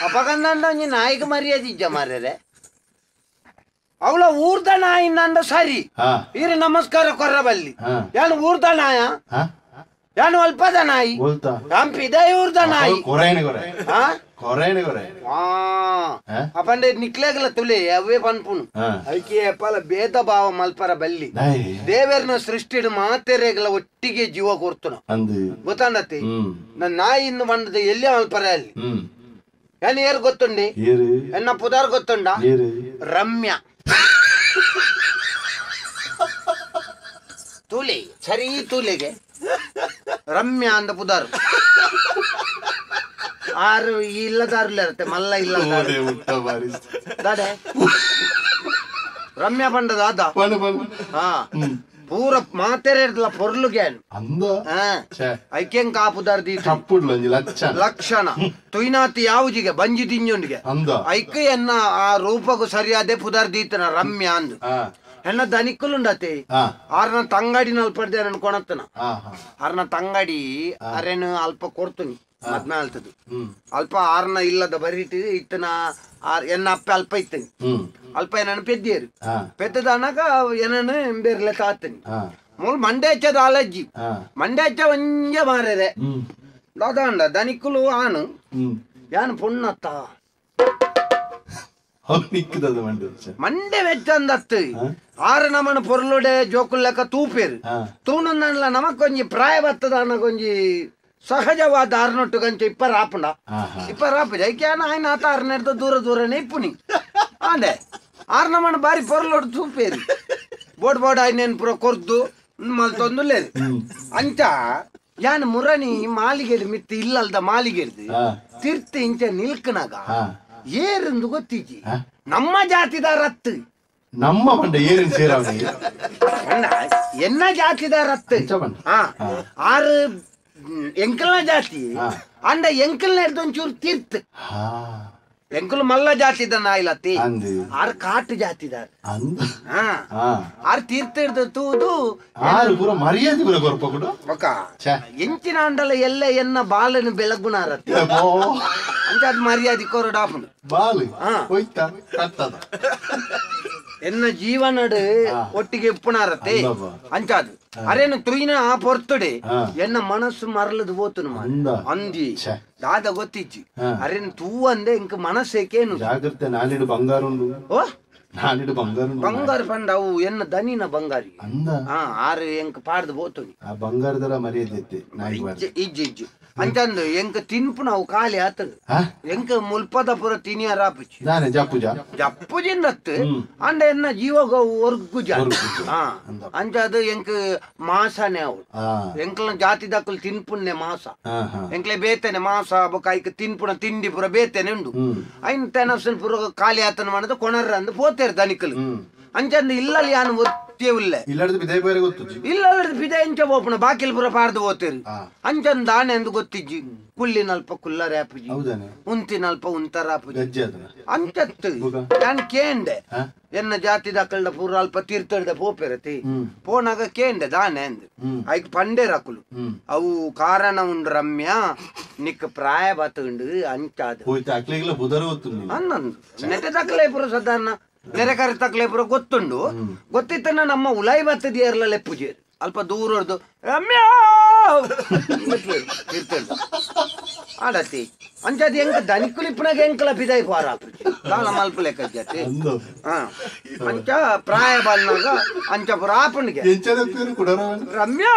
ಅಪಗಂದಂಡ ಒಂಜಿ ನಾಯಿಗೆ ಮರ್ಯಾದೆ ಇಜ್ಜ ಮಾರ್ರೆ ಅವಳ ಊರ್ದ ನಾಯಿ ನಂಡ ಸರಿ ಇರು ನಮಸ್ಕಾರ ಕೊರ್ರಬಲ್ಲಿ ಯಾನು ಊರ್ದ ನಾಯ ಯಾನು ಅಲ್ಪದ ನಾಯಿ ಹಂಪಿದೆ ಊರ್ದ ನಾಯಿ ಅಪಂಡೆ ನಿಕ್ಲೆಗಲ ತುಲೆ ಅವೇ ಪನ್ಪುನು ಐಕೆ ಅಪ್ಪಲ ಭೇದ ಭಾವ ಮಲ್ಪರ ಬಲ್ಲಿ ದೇವರನ ಸೃಷ್ಟಿಡು ಮಾತೆರೆಗಲ ಒಟ್ಟಿಗೆ ಜೀವ ಕೊರ್ತುನ ಗೊತ್ತಾಂಡತಿ ನನ್ನ ನಾಯಿ ಇನ್ನು ಬಂದದ ಎಲ್ಲಿ ಮಲ್ಪರ ಅಲ್ಲಿ ಏನ್ ಏರ್ ಗೊತ್ತುಂಡಿ ಎನ್ನ ಪುದಾರ್ ಗೊತ್ತುಂಡ ರಮ್ಯ ತೂಲೆ ಸರಿ ತೂಲೆಗೆ ರಮ್ಯ ಅಂದ ಪುದಾರ್ ಆರು ಇಲ್ಲದಾರ್ಲ ಇರುತ್ತೆ ಮಲ್ಲ ಇಲ್ಲ ರಮ್ಯ ಪಂಡದ ಅದ ಪೂರ ಮಾತೆರೆಡ್ಲ ಪೊರ್ಲುಗೆ ಐಕೆಂಗ್ ಕಾಪುದಾರ್ದಿ ಲಕ್ಷಣ ತುಯ್ನಾತಿ ಯಾವುಜಿಗೆ ಬಂಜಿ ತಿಂಜೊಂಡಿಗೆ ಐಕೆ ಎನ್ನ ಆ ರೂಪಗೂ ಸರಿಯಾದೆ ಪುದಾರ್ದೀತನ ರಮ್ಯ ಅಂದು ಎನ್ನ ದನಿಕ್ಕುಲುಂಡತೆ ಆರ್ನ ತಂಗಾಡಿ ನಲ್ಪಡ್ದೆ ಅನ್ಕೊಳತ್ತನ ಆರ್ನ ತಂಗಾಡಿ ಅರೇನು ಅಲ್ಪ ಕೊಡ್ತುನಿ ಮದ್ನಾಲ್ತದು ಅಲ್ಪ ಆರ್ನ ಇಲ್ಲದ ಬರೀಟಿ ಇತ್ತನ ಎನ್ನ ಅಪ್ಪ ಅಲ್ಪ ಇತ್ತನಿ ಅಲ್ಪ ಏನನ್ನು ಪೆದ್ದೇರು ಪೆದ್ದದ ಅನ್ನಕ ಏನನ್ನು ಬೇರ್ಲೆ ತಾತನಿ ಮೂಲ್ ಮಂಡೆ ಹಚ್ಚದ ಆಲಜ್ಜಿ ಮಂಡೆ ಹಚ್ಚ ಒಂಜೆ ಮಾರದೆ ದಾದಾಂಡ ದನಿಕ್ಕುಲು ಆನು ಯಾನು ಪುಣ್ಣತ್ತ ಮಂಡೆ ವೆಚ್ಚಂದತ್ತು ಆರು ನಮನ ಪೊರ್ಲುಡೆ ಜೋಕುಲ್ಲೆಕ್ಕ ತೂಪೇರು ತೂನಲ್ಲ ನಮಕೊಂಜಿ ಪ್ರಾಯ ಬತ್ತದ ಅನ್ನಕೊಂಜಿ ಸಹಜವಾದ ಆರ್ನೊಟ್ಟು ಗಂಚೆ ಇಪ್ಪರಾಪುಂಡ ಇಪ್ಪರಾಪುಜ ಐಕ್ಯಾನ ಆಯ್ನ ಆತ ಆರ್ನೆಡ್ದು ದೂರ ದೂರನೇ ಇಪ್ಪುನಿ ಅಂದೆ ಆರ್ ನಮನ ಬಾರಿ ಪೊರ್ಲೊಡು ತೂಪೇರು ಬೋಡ್ ಬೋಡ್ ಆಯ್ನೇನ್ ಪುರ ಕೊರ್ದು ಮಲ್ತೊಂದುಲ್ಲೇರು ಅಂಚ ಯಾನ್ ಮುರಣಿ ಮಾಲಿಗೆಡ್ ಮಿತ್ತಿ ಇಲ್ಲಲ್ದ ಮಾಲಿಗೆಡ್ದು ತಿರ್ತಿ ಇಂಚ ನಿಲ್ಕನಾಗ ಏರೆಂದು ಗೊತ್ತಿಜಿ ನಮ್ಮ ಜಾತಿದಾರ ಹತ್ತು ನಮ್ಮ ಬಂಡ ಏರಿನ ಸೇರಾವಣಿ ಎನ್ನ ಜಾತಿದಾರ ಹತ್ತು ಆರು ಎಂಕಲ್ನ ಜಾತಿ ಅಂಡ ಎಂಕಲ್ನ ಹಿಡ್ದೊಂಚೂರು ತೀರ್ತ್ ಎಂಕಲ್ ಮಲ್ಲ ಜಾತಿದ ನಾಯಿಲತ್ತಿ ಆರ್ ಕಾಟು ಜಾತಿದಾರ ಆರ್ ತೀರ್ಥ ಹಿಡ್ದು ತೂದು ಮರ್ಯಾದೆ ಒಕ್ಕ ಎಂಚಿನ ಅಂಡಲ ಎಲ್ಲ ಎನ್ನ ಬಾಲನ ಬೆಳಗುನಾರತ್ತಿ ಅಂಚಾದ್ ಮರ್ಯಾದೆ ಕೊರಡಾಪುಂಡು ಎನ್ನ ಜೀವನಡು ಒಟ್ಟಿಗೆ ಇಪ್ಪುನಾರತ್ತೆ ಅಂಚಾದು ಅರೇನು ತುಯಿನ ಆ ಪೊರ್ತುಡೆ ಎನ್ನ ಮನಸ್ಸು ಮರಳದು ಹೋತುನು ಅಂದಿ ದಾದ ಗೊತ್ತಿಚ್ಚಿ ಅರೇನು ತೂ ಅಂದೆ ಇಂಕ ಮನಸ್ಸೇಕೇನು ಜಾಗ್ರತೆ ನಾಲಿಡು ಬಂಗಾರ ಉಂಡು ಓ ನಾನಿಡು ಬಂಗಾರ ಬಂಗಾರ ಪಂಡ ಅವು ಎನ್ನ ದನಿನ ಬಂಗಾರಿ ಅಂದ ಆರು ಎಂಕ ಪಾಡ್ದು ಬೋತುನಿ ಆ ಬಂಗಾರದರ ಮರ್ಯಾದೆ ಇಜ್ಜಿ ಅಂಚಂದು ಎಂಕ ತಿನ್ಪು ನಾವು ಖಾಲಿ ಆತದ ಎಂಕ ಮುಲ್ಪದ ಪುರ ತಿನಿಯ ರಾಪುಚಿ ಜಪ್ಪುಜಿಂದತ್ತು ಅಂಡ ಎನ್ನ ಜೀವಗ ಒರ್ಗುಜ ಅಂಚದು ಎಂಕ ಮಾಸನೆ ಅವು ಎಂಕ್ಲ ಜಾತಿ ದಕ್ಕಲು ತಿನ್ಪುನ್ನೆ ಮಾಸ ಎಂಕ್ಲೆ ಬೇತೇನೆ ಮಾಸ ಬೊಕ ಐಕ ತಿನ್ಪುನ ತಿಂಡಿ ಪುರ ಬೇತೇನೆ ಉಂಡು ಐನ್ ತೆನಸನ್ ಪುರ ಖಾಲಿ ಆತನ ಮಾಡದ ಕೊಣರ್ರ ಅಂದು ಪೋತೇರು ದನಿಕಲು ಅಂಚಂದು ಇಲ್ಲಲ್ಲಿ ಯಾನು ಒತ್ತೇವಿಲ್ಲ ಇಲ್ಲದ ಬಿದೆ ಎಂಚ ಬೋಪುಣ ಬಾಕಿಲ್ ಪುರ ಪಾರ್ದು ಓತೇರು ಅಂಚಂದು ದಾನೆ ಎಂದು ಗೊತ್ತಿಜ್ಜಿ ಕುಳ್ಳಿನಲ್ಪ ಕುಲ್ಲರಾಪುಜಿ ಉಂತಿನಲ್ಪ ಉಂತರಾಪುಜಿ ಅಂಚತ್ತು ನಾನು ಕೇಂಡೆ ಎನ್ನ ಜಾತಿ ದಾಕಲ್ಡ ಪೂರ ಅಲ್ಪ ತೀರ್ಥದ ಪೋಪೆರತಿ ಪೋನಾಗ ಕೇಂಡೆ ದಾನೆ ಅಂದ್ ಐಕ್ ಪಂಡೆ ರಾಕುಲು ಅವು ಕಾರಣ ಉಂಡು ರಮ್ಯ ನಿಕ್ ಪ್ರಾಯ ಬತ್ತುಂಡು ಅಂಚಾದ ಅನ್ನಂದು ನೆಟ್ಟೆ ತಕ್ಕಲೆ ಪುರ ಸಾಧಾರಣ ನೆರೆಕರೆ ತಕ್ಕಲೆ ಪುರ ಗೊತ್ತುಂಡು ಗೊತ್ತಿತ್ತನ ನಮ್ಮ ಉಲಾಯಿ ಬತ್ತದಿ ಏರ್ಲ ಪೂಜೆ ಅಲ್ಪ ದೂರ ಹೊಡೆದು ರಮ್ಯ ಆಡತಿ ಅಂಚದ ಎಂಕ ದನಿಕುಲಿಪ್ಪನಾಗ ಎಂಕಲ ಬಿದಾಯಿ ಪಾರ ಕಾಲ ಮಲ್ಪ ಲೆಕ್ಕ ಜಾತಿ ಅಂಚ ಪ್ರಾಯ ಬನ್ನಾಗ ಅಂಚ ಪುರ ಆಪಣಿಗೆ ರಮ್ಯಾ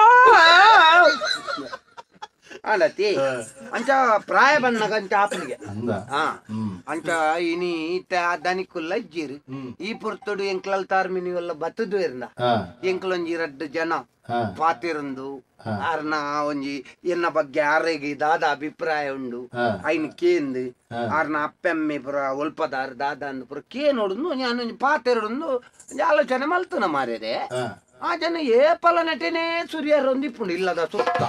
ಆಡತಿ ಅಂಚ ಪ್ರಾಯ ಬನ್ನಾಗ ಅಂಚ ಆಪಣಿಗೆ ಅಂಚ ಇನಿ ದನಿಕುಲ್ಲ ಇಜ್ಜಿರು ಈ ಪುರ್ತುಡು ಎಂಕ್ಲಲ್ ತಾರ್ಮಿನಿ ಎಲ್ಲ ಬತ್ತದು ಇರ್ನ ಎಂಕ್ಲೊಂಜಿ 2 ಜನ ಪಾತಿರಂದು ಆರ್ನ ಒಂಜಿ ಎನ್ನ ಬಗ್ಗೆ ಆರೆಗೆ ದಾದ ಅಭಿಪ್ರಾಯ ಉಂಡು ಐನ್ ಕೇಂದು ಆರ್ನ ಅಪ್ಪೆಮ್ಮೆ ಪುರ ಒಲ್ಪದಾರ ದಾದ ಅಂದು ಪುರ ಕೇನೋಡು ನಾನು ಪಾತೆರಡು ಆಲೋಚನೆ ಮಲ್ತನ ಮಾರ್ಯದೆ ಆ ಜನ ಏಪಲ ನಟನೆ ಸುರಿಯರೊಂದಿಪ್ಪುಂಡು ಇಲ್ಲದ ಸುತ್ತ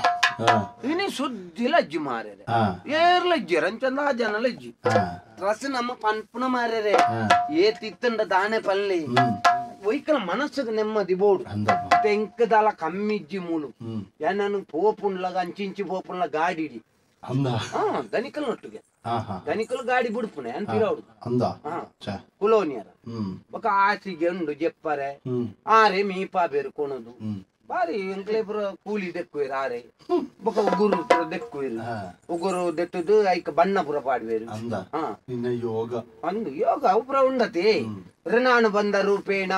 ಇನಿ ಸುದ್ದಿ ಲಜ್ಜಿ ಮಾರ್ಯರೆ ಏರ್ ಲಜ್ಜಿ ರಂಚಂದ ಆ ಜನ ಲಜ್ಜಿ ರಸ ನಮ್ಮ ಪನ್ಪುನ ಮಾರ್ಯರೆ ಏತಿತ್ತಂಡ ದಾನೆ ಪಲ್ಲಿ ಒಯ್ಕಲ ಮನಸ್ಸಿಗೆ ನೆಮ್ಮದಿ ಬೋಡು ತೆಂಕದಾಲ ಕಮ್ಮಿಜ್ಜಿ ಮೂಲು ಏನನು ಪೋಪುಂಡ್ಲಾಗ ಅಂಚಿಂಚಿ ಪೋಪುಂಡ್ಲ ಗಾಡಿ ದನಿಕಲ್ ನೊಟ್ಟಿಗೆ ದನಿಕಲ್ ಗಾಡಿ ಬಿಡ್ಪುನೆ ಅಂತಿರೋಡು ಕುಲೋನಿಯರ ఒక ಆಸಿಗೆ ಉಂಡು ಜೆಪ್ಪರೆ ಆರೆ ಮೀಪಾ ಬೇರ್ಕೊಣದು ಬಾರಿ ಎಂಕ್ಲೆ ಪುರ ಕೂಲಿ ದೆಕ್ಕುವೇರು ಆರೆ ಬೊಕ ಉಗುರು ಪುರ ದೆಕ್ಕುವೇರು ಉಗುರು ದೆಟ್ಟುದು ಐಕ ಬಣ್ಣ ಪುರ ಪಾಡ್ವೇರು ಅಂದು ಯೋಗ ಅವು ಪುರ ಉಂಡತಿ ಋಣಾನು ಬಂದ ರೂಪೇಣ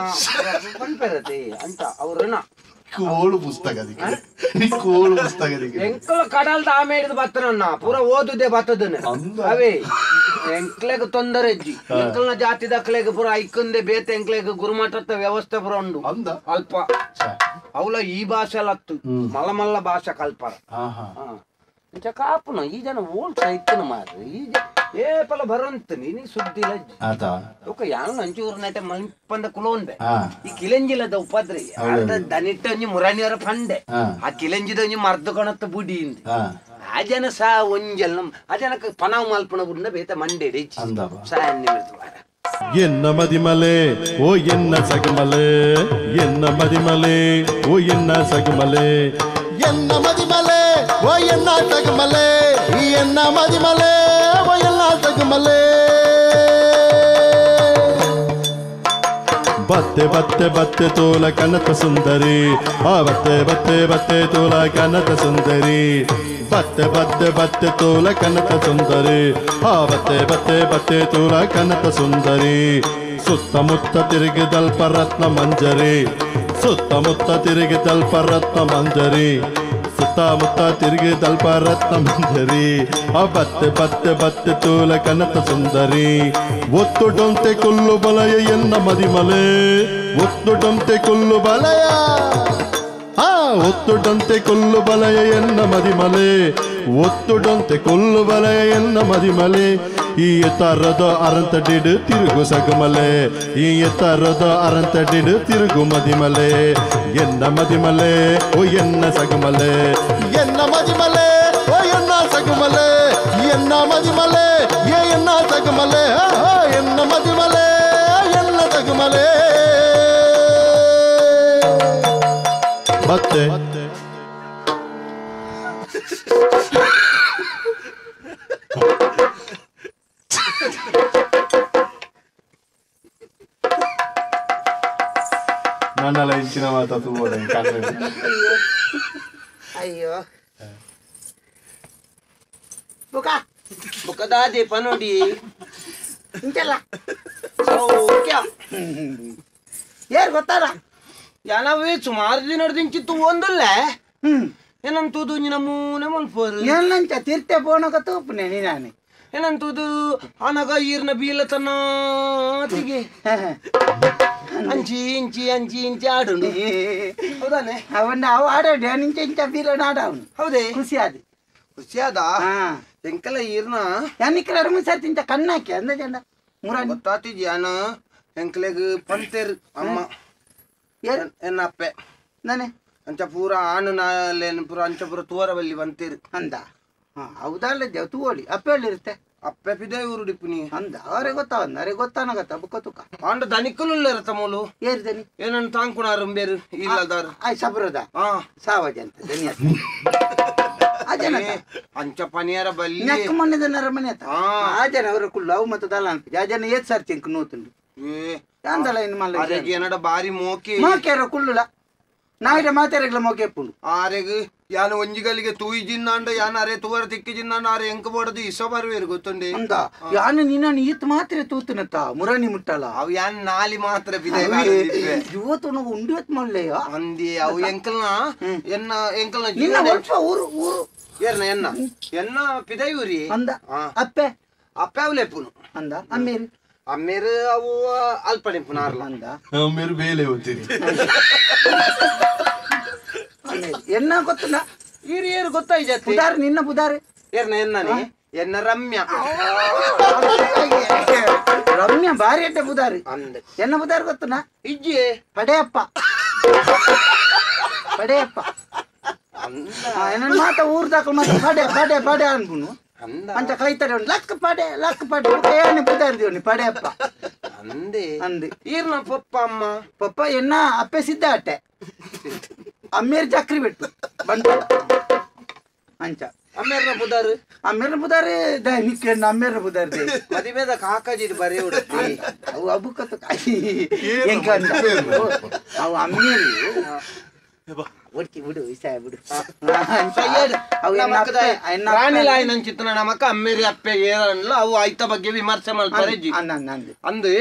ಪಂಪೆರತಿ ಅಂತ ಅವು ಋಣ ಎಂಕಲ ಕಡಲ್ದ ಆಮೇಲೆ ಬತ್ತನನ್ನ ಪೂರ ಓದುದೇ ಬತ್ತದನ್ನ ಅವೇ ಎಂಕ್ಲೆಗ್ ತೊಂದರೆ ಇಜ್ಜಿ ಎಂಕಲ್ನ ಜಾತಿ ದಕ್ಲೆಗ್ ಪುರ ಐಕಂದೆ ಬೇತೆ ಎಂಕ್ಲೆಗ್ ಗುರುಮಠದ ವ್ಯವಸ್ಥೆ ಪುರ ಉಂಡು ಅಲ್ಪ ಅವಳ ಈ ಭಾಷೆ ಲತ್ತು ಮಲ್ಲ ಭಾಷೆ ಕಲ್ಪರ ಕಾಪುನ ಈ ಜನ ಓಲ್ಸ ಇತ್ತನ ಮಾರ್ರಿ ಈ ಏಪಲ ಬರಂತ ನೀ ಸುದ್ದಿ ಲಜ್ಜಿ ಯಾನು ಅಂಚೂರು ನಟ ಮಲ್ಪಂದ ಕುಲೋನ್ಬೆ ಈ ಕಿಲೆಂಜಿಲದ ಉಪದ್ರಿ ದನಿಟ್ಟ ಒಂಜಿ ಮುರಾಣಿಯರ ಪಂಡೆ ಆ ಕಿಲೆಂಜಿದ ಒಂಜಿ ಮರ್ದು ಕಣತ್ತ ಬುಡಿ ಆ ಜನ ಸಾ ಒಂಜಲ್ ಆ ಜನಕ್ಕೆ ಪನಾವ್ ಮಲ್ಪನ ಬುಡ್ನ ಬೇತ ಮಂಡೇಡಿ ಸಾಯನ್ನಿ ಬಿಡ್ತವಾರ ಎನ್ನ ಮದಿಮಲೆ ಓ ಎನ್ನ ಸಗಮಲೆ ಎನ್ನ ಮದಿಮಲೆ ಓ ಎನ್ನ ಸಗಮಲೆ ಎನ್ನ ಮದಿಮಲೆ ಓ ಎನ್ನ ಸಗಮಲೆ ಎನ್ನ ಮದಿಮಲೆ ಓ ಎನ್ನ ಸಗಮಲೆ ಬತ್ತೆ ಬತ್ತೆ ಬತ್ತೆ ತೋಲ ಕನಕ ಸುಂದರಿ ಆ ಬತ್ತೆ ಬತ್ತೆ ಬತ್ತೆ ತೋಲ ಕನಕ ಸುಂದರಿ ಬತ್ತೆ ಬತ್ತೆ ಬತ್ತೆ ತೋಲ ಕನಕ ಸುಂದರಿ ಆ ಬತ್ತೆ ಬತ್ತೆ ಬತ್ತೆ ತೋಲ ಕನಕ ಸುಂದರಿ ಸುತ್ತಮುತ್ತ ತಿರುಗಿದಲ್ಪ ರತ್ನ ಮಂಜರಿ ಸುತ್ತಮುತ್ತ ತಿರುಗಿದಲ್ಪ ರತ್ನ ಮಂಜರಿ ಸುತ್ತಮುತ್ತ ತಿರುಗಿದಲ್ಪ ರತ್ನ ಮಂಜರಿ ಆ ಬತ್ತೆ ಬತ್ತೆ ಬತ್ತೆ ತೋಲ ಕನಕ ಸುಂದರಿ ಒತ್ತು ಡೊಂತೆ ಕೊಲ್ಲು ಬಲಯ ಎನ್ನ ಮದಿಮಲೆ ಒತ್ತು ಡೊಂತೆ ಕೊಲ್ಲು ಬಲಯ ಒತ್ತುಡಂತೆ ಕೊಲ್ಲು ಬಲಯ ಎನ್ನ ಮದಿಮಲೆ ಒತ್ತುಡಂತೆ ಕೊಲ್ಲು ಬಲಯ ಎನ್ನ ಮದಿಮಲೆ ಈ ಎತ್ತರದ ಅರಂತಡಿಡು ತಿರುಗು ಸಗಮಲೆ ಈ ಎತ್ತರದ ಅರಂತಡಿಡು ತಿರುಗು ಮದಿಮಲೆ ಎನ್ನ ಮದಿಮಲೆ ಓ ಎನ್ನ ಸಗಮಲೆ ಎನ್ನ ಮದಿಮಲೆ ಓ ಎನ್ನ ಸಗಮಲೆ ಎನ್ನ ಮದಿಮಲೆ ಎನ್ನ ಸಗಮಲೆ ಎನ್ನ ಮದಿಮಲೆ ಎನ್ನ ಸಗಮಲೆ ಮತ್ತೆ ನನ್ನೆಲ್ಲ ಇಂಚಿನ ಮಾತಾ ತುಂಬ ಅಯ್ಯೋ ಬುಕದಾದೆ ಪನೋಡಿ ಇಂತೆಲ್ಲ ಸೌಖ್ಯ ಯಾರು ಗೊತ್ತಾರ ಯಾನವೇ ಸುಮಾರು ದಿನ ದಿಂಚಿತ್ತು ಒಂದಲ್ಲ ಏನಂತೂದು ನಿನ್ನ ಮೂನೆ ಮಲ್ಪೋರು ಏನಂಚ ತೀರ್ತೆ ಪೋಣಕ ತೂಪನೆ ನೀನಾನೆ ಏನಂತೂದು ಅನಗ ಈರ್ನ ಬೀಲ ತನ್ನಾತಿಗೆ ಅಂಚಿ ಇಂಚಿ ಅಂಚಿ ಇಂಚಿ ಆಡುಂಡು ಹೌದಾನೆ ಅವನ್ನ ಅವು ಆಡಾಡಿ ನಿಂಚ ಇಂಚ ಬೀರ ಆಡವನು ಹೌದೇ ಖುಷಿ ಆದ ಖುಷಿಯಾದ ಎಂಕಲ ಈರ್ನ ಯಾನಿಕ್ರ ಮುಸಾರ್ತಿ ಇಂಚ ಕಣ್ಣಾಕಿ ಅಂದ ಜನ ಮುರಾನಿ ಗೊತ್ತಾತಿದ್ಯ ಯಾನ ಎಂಕಲೆಗ್ ಪಂತೇರು ಅಮ್ಮ ಎನ್ನ ಅಪ್ಪೆ ನಾನೇ ಅಂಚ ಪೂರ ಆನು ನಾಲೇನು ಪೂರ ಅಂಚ ಪೂರ ತೂವರವಲ್ಲಿ ಬಂತೇರು ಅಂದ ಹೌದಲ್ಲ ದೇವ್ ತೂವಳಿ ಅಪ್ಪ ಹೇಳಿರುತ್ತೆ ಅಪ್ಪೆ ಪಿದೆ ಊರು ಡಿಪ್ಪುನಿ ಅಂದ ಅವರೇ ಗೊತ್ತಾವಂದ ಅವರೇ ಗೊತ್ತಾನಗತ್ತ ಬುಕ್ಕ ತುಕ ಆಂಡ ದನಿಕಲು ಇರತ್ತ ಮೂಲು ಏರ್ದನಿ ಏನನ್ ತಾಂಕುಣಾರು ಬೇರು ಇಲ್ಲದಾರು ಆಯ್ ಸಬ್ರದ ಸಾವಜ ಅಂತ ದನಿ ಅಂಚ ಪನಿಯರ ಬಲ್ಲಿ ನೆಕ್ಕ ಮೊನ್ನೆ ನರಮನೆ ಆತ ಆ ಜನ ಅವರ ಕುಳ್ಳು ಅವು ಮತ್ತು ದಲ ಅನ್ಪಿಜ ಆ ಜನ ಏತ್ ಸರ್ತಿ ಇಂಕ ನೂತುಂಡು ಅಂದಲ್ಲ ಇನ್ನು ಮಲ್ಲ ಆರೆಗ್ ಏನಡ ಬಾರಿ ಮೋಕೆ ಮೋಕೆರ ಕುಳ್ಳುಲ ನಾಯಿಡ ಮಾತಾರೆಗ್ಲ ಮೋಕೆ ಎಪ್ಪುಂಡು ಆರೆಗ್ ಯಾನ ಒಂಜಿಗಲಿಗೆ ತೂಯಿ ಜಿನ್ನಾಂಡ ಯಾನ ಅರೆ ತೂವರ ತಿಕ್ಕಿ ಜಿನ್ನಾಂಡ ಆರೆ ಎಂಕ ಬೋಡದು ಇಸ ಬರುವೇರು ಗೊತ್ತುಂಡೆ ಅಂದ ಯಾನ ನಿನ್ನ ಈತ್ ಮಾತ್ರ ತೂತನತ್ತ ಮುರಾನಿ ಮುಟ್ಟಲ್ಲ ಅವು ಯಾನ್ ನಾಲಿ ಮಾತ್ರ ಬಿದೆ ಇವತ್ತು ನಾವು ಉಂಡಿಯತ್ ಮಲ್ಲೆಯ ಅಂದಿ ಅವು ಎಂಕಲ್ನ ಎನ್ನ ಎಂಕಲ್ನ ನಿನ್ನ ವರ್ಷ ಊರು ಊರು ಏರ್ನ ಎನ್ನ ಎನ್ನ ಪಿದೈಯೂರಿ ಅಂದ ಅಪ್ಪೆ ಅಪ್ಪೆ ಅವು ಲೆಪ್ಪುನು ಅಂದ ಅಮ್ಮೇರಿ ಅಮ್ಮೇರು ಅವು ಅಲ್ಪನೆ ಪುನಾರ್ಲ ಅಂದ ಅಮ್ಮೇರು ಬೇಲೆ ಓದ್ತೀರಿ ಎನ್ನ ಗೊತ್ತಲ್ಲ ಈರು ಏರು ಗೊತ್ತಾಯ್ತು ಬುಧಾರಿ ನಿನ್ನ ಬುಧಾರಿ ಏರ್ನ ಎನ್ನನೆ ಎನ್ನ ರಮ್ಯ ರಮ್ಯ ಬಾರಿ ಅಡ್ಡೆ ಬುಧಾರಿ ಅಂದೆ ಎನ್ನ ಬುಧಾರಿ ಗೊತ್ತನ ಇಜ್ಜಿ ಪಡೆಯಪ್ಪ ಪಡೆಯಪ್ಪ ನನ್ನ ಮಾತ ಊರ್ ದಾಖಲು ಮಾತ ಪಡೆ ಪಡೆ ಪಡೆ ಅನ್ಬುನು ಅಂಚ ಕೈತಾರೆ ಲಕ್ ಪಡೆ ಏನು ಬುಧಾರಿದೀವನಿ ಪಡೆಯಪ್ಪ ಅಂದೆ ಅಂದೆ ಈರ್ನ ಪಪ್ಪ ಅಮ್ಮ ಪಪ್ಪ ಎನ್ನ ಅಪ್ಪೆ ಸಿದ್ಧ ಅಟ್ಟೆ ಅಮ್ಮೇರ್ ಚಕ್ರಿ ಬಿಟ್ಟು ಬಂತ ಅಂಚ ಅಮ್ಮೇರ್ನ ಬುಧಾರು ಅಮ್ಮೇರ್ನ ಬುಧಾರಿ ನಿಕ್ಕ ಅಮ್ಮೇರ್ನ ಬುಧಾರಿ ಮದಿಬೇದ ಕಾಕಾಜಿ ಬರೀ ಹುಡುಕಿ ಅವು ಅಬುಕತ್ತು ಕಾಯಿ ಹೆಂಗ ಅವು ಅಮ್ಮೇರು ಒಡ್ಕಿ ಬಿಡು ವಿಷಯ ಬಿಡು ಪ್ರಾಣಿಲಾಯಿ ನನ್ ಚಿತ್ರ ನಮಕ್ಕ ಅಮ್ಮೇರಿ ಅಪ್ಪೆ ಏನಲ್ಲ ಅವು ಆಯ್ತ ಬಗ್ಗೆ ವಿಮರ್ಶೆ ಮಾಡ್ತಾರೆ ಅಂದು